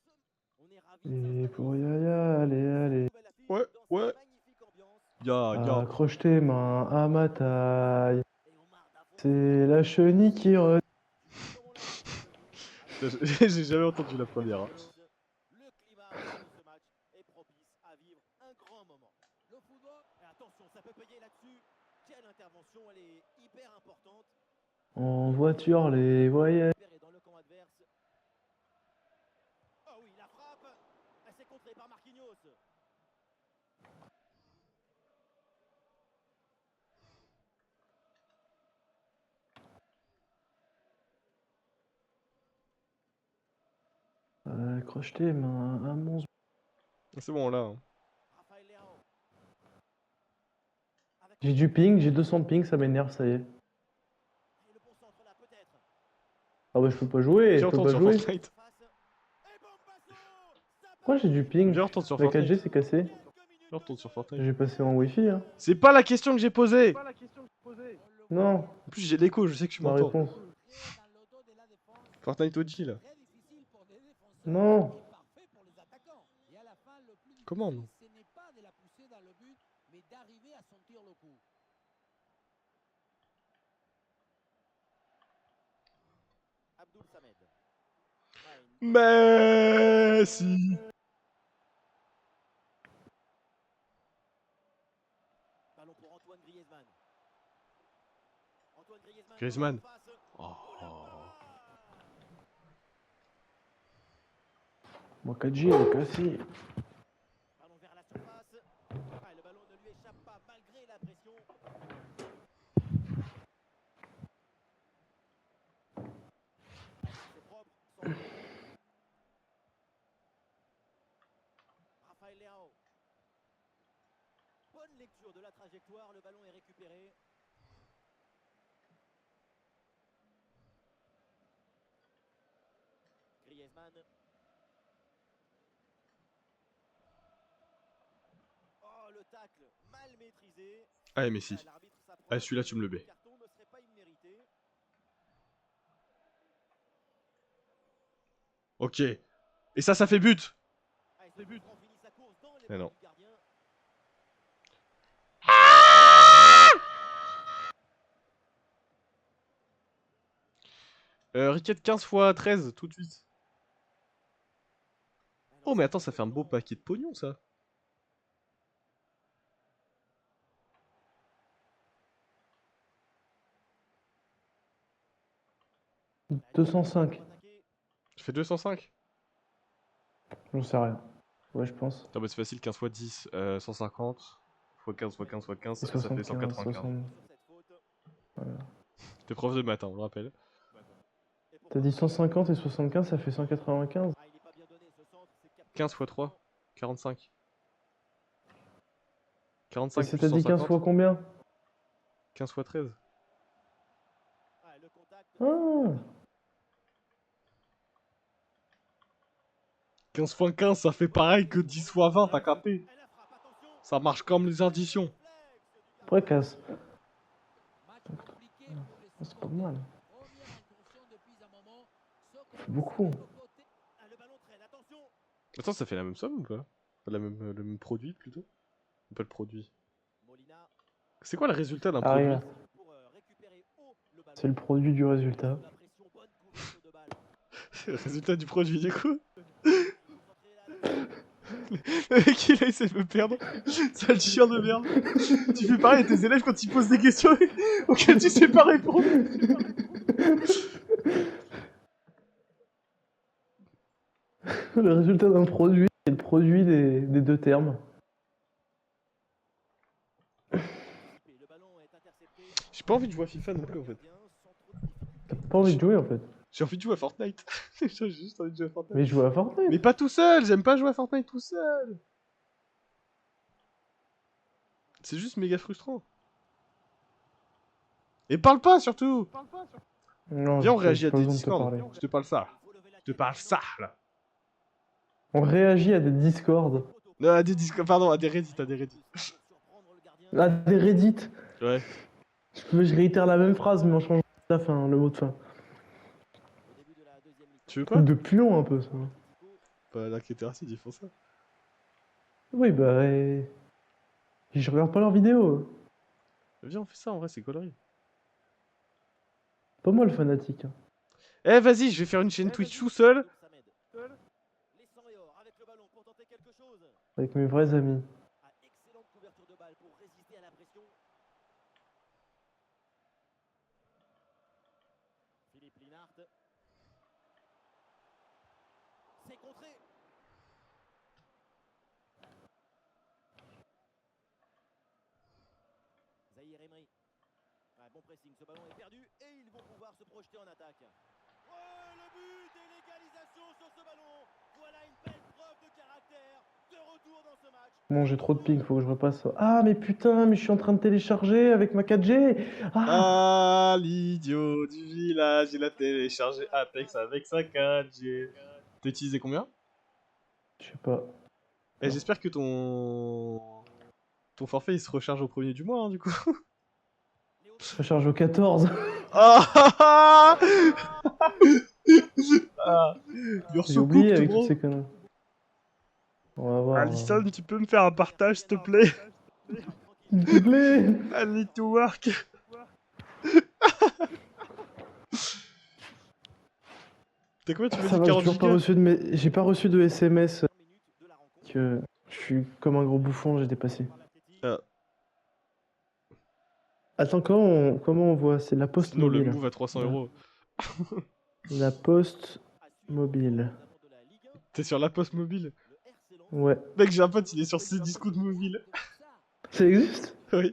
Et pour Yaya, allez. Ouais. Ya. Accroche tes mains à ma taille. C'est la chenille qui re... J'ai jamais entendu la première. Hein. Le climat autour de ce match est propice à vivre un grand moment. Le football, et attention, ça peut payer là-dessus. Quelle intervention, elle est hyper importante. En voiture, les voyages. Et dans le camp adverse. Oh oui, la frappe, elle s'est contrée par Marquinhos. Accroche tes mains à mon... C'est bon là. Hein. Raphaël Leao. Avec J'ai du ping, j'ai 200 de ping, ça m'énerve, ça y est. et le bon centre là, peut-être. Ah bah je peux pas jouer, Viens, je on peux tourne pas sur jouer. Fortnite. Et Bombasso, ça Pourquoi j'ai du ping? Viens, on retourne sur La Fortnite. 4G c'est cassé. Viens, on retourne sur Fortnite. J'ai passé en wifi, hein. C'est pas la question que j'ai posée. Non, En plus, j'ai l'écho, je sais que tu ma m'entends. réponse. Fortnite OG là. Non. Comment non? Ce n'est pas de la pousser dans le but, mais d'arriver à sentir le coup. Abdoul Samed. Messi. Ballon pour Antoine Griezmann. Antoine Griezmann. Griezmann. en face. Oh. Mon 4G elle est cassée. Ballon vers la surface. Ah, le ballon ne lui échappe pas malgré la pression. C'est propre. Sans faute. Raphaël Leao. Bonne lecture de la trajectoire. Le ballon est récupéré. Griezmann. Oh, le tacle mal maîtrisé. Allez, Messi. L'arbitre s'approche. Ah, celui-là, tu me le Le bais. carton ne serait pas immérité. Ok. Et ça fait but. Ah, et ce but. On finit sa course dans les Mais bras non. du gardien. Riquette 15 x 13, tout de suite. Oh, mais attends, ça fait un beau paquet de pognon, ça. Allez, 205. pour attaquer. Je fais 205. J'en sais rien. Ouais, je pense. Ah bah c'est facile, 15 x 10, 150. x 15 x 15 x 15, Et ça fait 75, 195. 60. Sur cette faute. T'es prof de maths, hein, on le rappelle. Et pour T'as dit 150 et 75, ça fait 195. Ah, il est pas bien donné ce centre, c'est capté. 15 x 3, 45. Et 45 c'est plus t'as dit 15 fois 150, combien? 15 x 13. Ah, le contact. Ah 15 x 15, ça fait pareil que 10 x 20, t'as capté. Et la frappe, attention. Ça marche comme les additions. Après casse. C'est pas mal. C'est beaucoup. Ah, le ballon traîne, attention. Attends, ça fait la même somme ou pas? Le même produit plutôt? Pas le produit. Molina C'est quoi le résultat d'un Ah produit? regarde, pour récupérer haut le ballon. c'est le produit du résultat. La pression, bonne couverture de balle. C'est le résultat du produit du coup? Concentré là, Le mec il a essayé de me perdre. Sale chien de merde. Tu fais pareil à tes élèves quand ils posent des questions auxquelles tu sais pas répondre. Le résultat d'un produit est le produit des deux termes. Le ballon est intercepté. J'ai pas envie de jouer à FIFA non plus en fait. T'as pas envie de jouer en fait. J'ai envie de jouer à Fortnite. J'ai juste envie de jouer à Fortnite. Mais joue à Fortnite. Mais pas tout seul, j'aime pas jouer à Fortnite tout seul. C'est juste méga frustrant. Et parle pas surtout. Non, Viens, on j'ai réagit à pas des besoin de te Discord. parler. Je te parle ça. Je te parle ça là. On réagit à des Discord. Non, à des Discord, pardon, à des Reddit, à des Reddit. À des Reddit. Ouais. Je réitère la même phrase, mais en changeant la fin, le mot de fin. Tu veux pas? Truc de puant un peu ça. Pas l'inquiéter si ils font ça. Oui, bah. Je regarde pas leurs vidéos. Viens, on fait ça en vrai, c'est connerie. Pas moi le fanatique. Hein. Eh, vas-y, je vais faire une chaîne Twitch tout seul. Avec mes vrais amis. Excellente couverture de balle pour résister à la pression. Philippe Linhart. C'est contré. Zahir Emery. Ah, bon pressing, ce ballon est perdu et ils vont pouvoir se projeter en attaque. Ouais, le but et l'égalisation sur ce ballon. Voilà une belle preuve de caractère. De retour dans ce match. Bon, j'ai trop de ping, faut que je repasse. Ah, mais putain, mais je suis en train de télécharger avec ma 4G. Ah, Ah, l'idiot du village, il a téléchargé Apex avec sa 4G. T'as utilisé combien? je sais pas. Eh, j'espère que ton forfait il se recharge au premier du mois, hein, du coup. Je recharge au 14. Ah, ah, J'ai oublié cooked, avec bro. toutes ces conneries. On va voir. Alison, tu peux me faire un partage, s'il te plaît? S'il te plaît. I need to work. T'as combien tu veux Ça dire va, 40 gigas? j'ai pas reçu de SMS que je suis comme un gros bouffon, j'ai dépassé. Ah. Attends, comment on voit? C'est la poste Sinon, le mobile. move à 300 Ouais. euros. La poste mobile. T'es sur la poste mobile? Ouais. Mec, j'ai un pote, il est sur ce Discord mobile. Ça existe? Oui.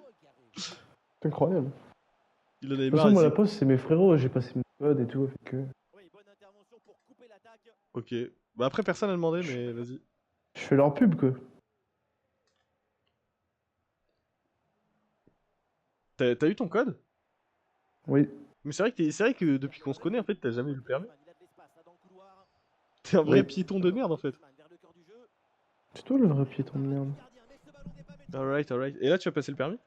C'est incroyable. Il en avait De toute marre. façon, moi, il la s'est- poste, c'est mes frérots, j'ai passé mon code et tout. Fait que... Oui, bonne intervention pour couper l'attaque. Ok. Bah après, personne n'a demandé, mais vas-y. Je fais leur pub, quoi. T'as eu ton code? Oui. Mais c'est vrai que depuis qu'on se connaît, en fait, t'as jamais eu le permis. T'es un vrai Oui. piéton de merde, en fait. C'est toi le vrai piéton de merde. Alright, alright. Et là, tu as passé le permis?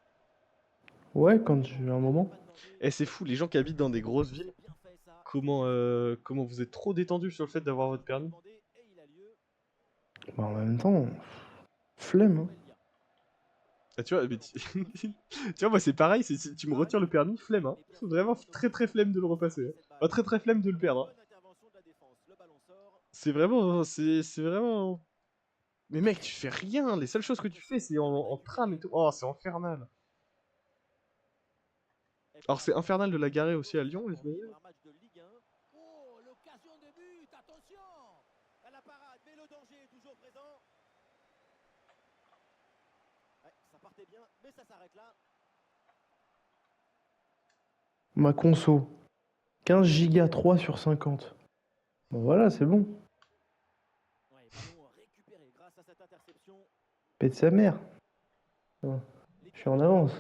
Ouais, quand j'ai eu un moment. Eh, c'est fou, les gens qui habitent dans des grosses villes, comment vous êtes trop détendus sur le fait d'avoir votre permis? Bah, en même temps, flemme. Hein. Ah, tu vois, mais tu vois, moi, c'est pareil, si tu me retires le permis, flemme, hein. Vraiment très très flemme de le repasser. Hein. Pas très très flemme de le perdre. Hein. C'est vraiment... Mais mec, tu fais rien, les seules choses que tu fais, c'est en tram et tout. Oh, c'est infernal. Alors, c'est infernal de la garer aussi à Lyon, j'imagine. Oh, l'occasion de but, attention! À la parade, mais le danger est toujours présent. Ouais, ça partait bien, mais ça s'arrête là. Ma conso. 15 Go 3 sur 50. Bon, voilà, c'est bon. Ouais, ballon récupéré grâce à cette interception. Pète sa mère. Ouais. Je suis en avance.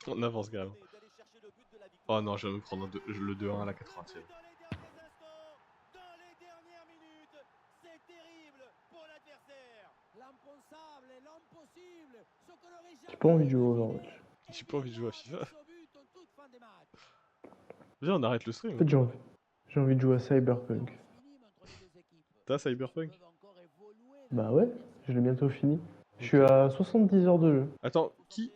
On avance, grave. Oh non, je vais me prendre le 2-1 à la 80e. Dans les dernières minutes, c'est terrible pour l'adversaire. L'impensable et l'impossible. Ce que l'aurait jamais J'ai pas envie de jouer au Overwatch. J'ai pas envie de jouer à FIFA. Viens, on arrête le stream. En fait, j'ai envie de jouer à Cyberpunk. T'as Cyberpunk? Bah ouais, je l'ai bientôt fini. Je suis à 70 heures de jeu. Attends, qui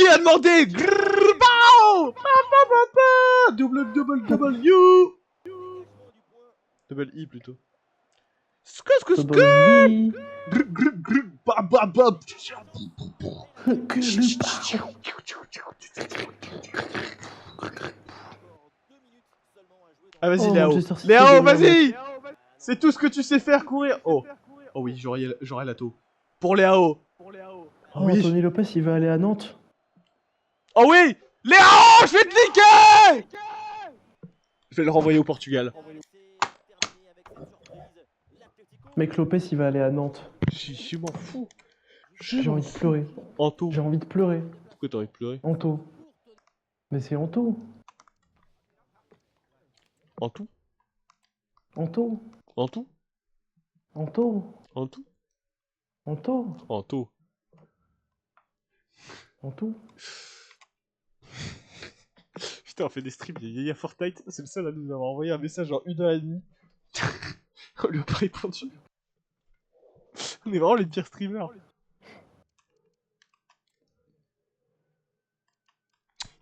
a demandé? Grrrr, bao, pa, pa, pa, pa, double W. Double I plutôt. Double V. Grrr, grrr, grrr, ba, ba, ba. Que le pas. Ah, vas-y, Oh, Léo. Manchester City Léo, a gagné un vas-y! match. C'est tout ce que tu sais faire, courir. Oh. Oh oui, j'aurai la taux. Pour Léo. Oh Oh, oui. Anthony Lopez, il va aller à Nantes. Oh oui! Léo, je vais te niquer! Je vais le renvoyer au Portugal. Mec, Lopez, il va aller à Nantes. Je m'en fous. J'ai envie de pleurer. Anto. J'ai envie de pleurer. Pourquoi t'as envie de pleurer? Anto. Mais c'est Anto. Anto? Anto. Anto? Anto. Anto? Anto. Anto. Anto. Putain, on fait des streams, il y a Fortnite, c'est le seul à nous avoir envoyé un message en 1h30. On lui a pas répondu. On est vraiment les pires streamers.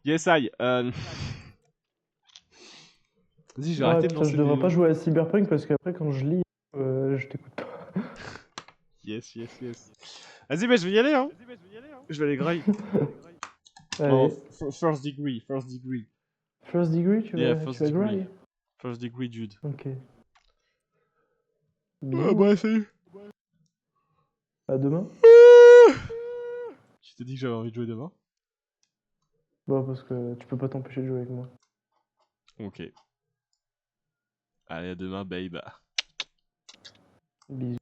Yes, I. Vas-y, j'ai Ouais, arrêté de putain, je lancer devrais des... pas jouer à Cyberpunk parce qu'après, quand je lis, je t'écoute pas. Yes, yes, yes. Vas-y, mais je vais y aller, hein. Je vais aller graille. Oh, Allez. first degree, first degree. First degree, Yeah, tu first vas degree. graille. First degree, dude. Ok. Ah Bisous. bah, salut. À demain. Je t'ai dit que j'avais envie de jouer demain. Bon, parce que tu peux pas t'empêcher de jouer avec moi. Ok. Allez, à demain, babe. Bisous.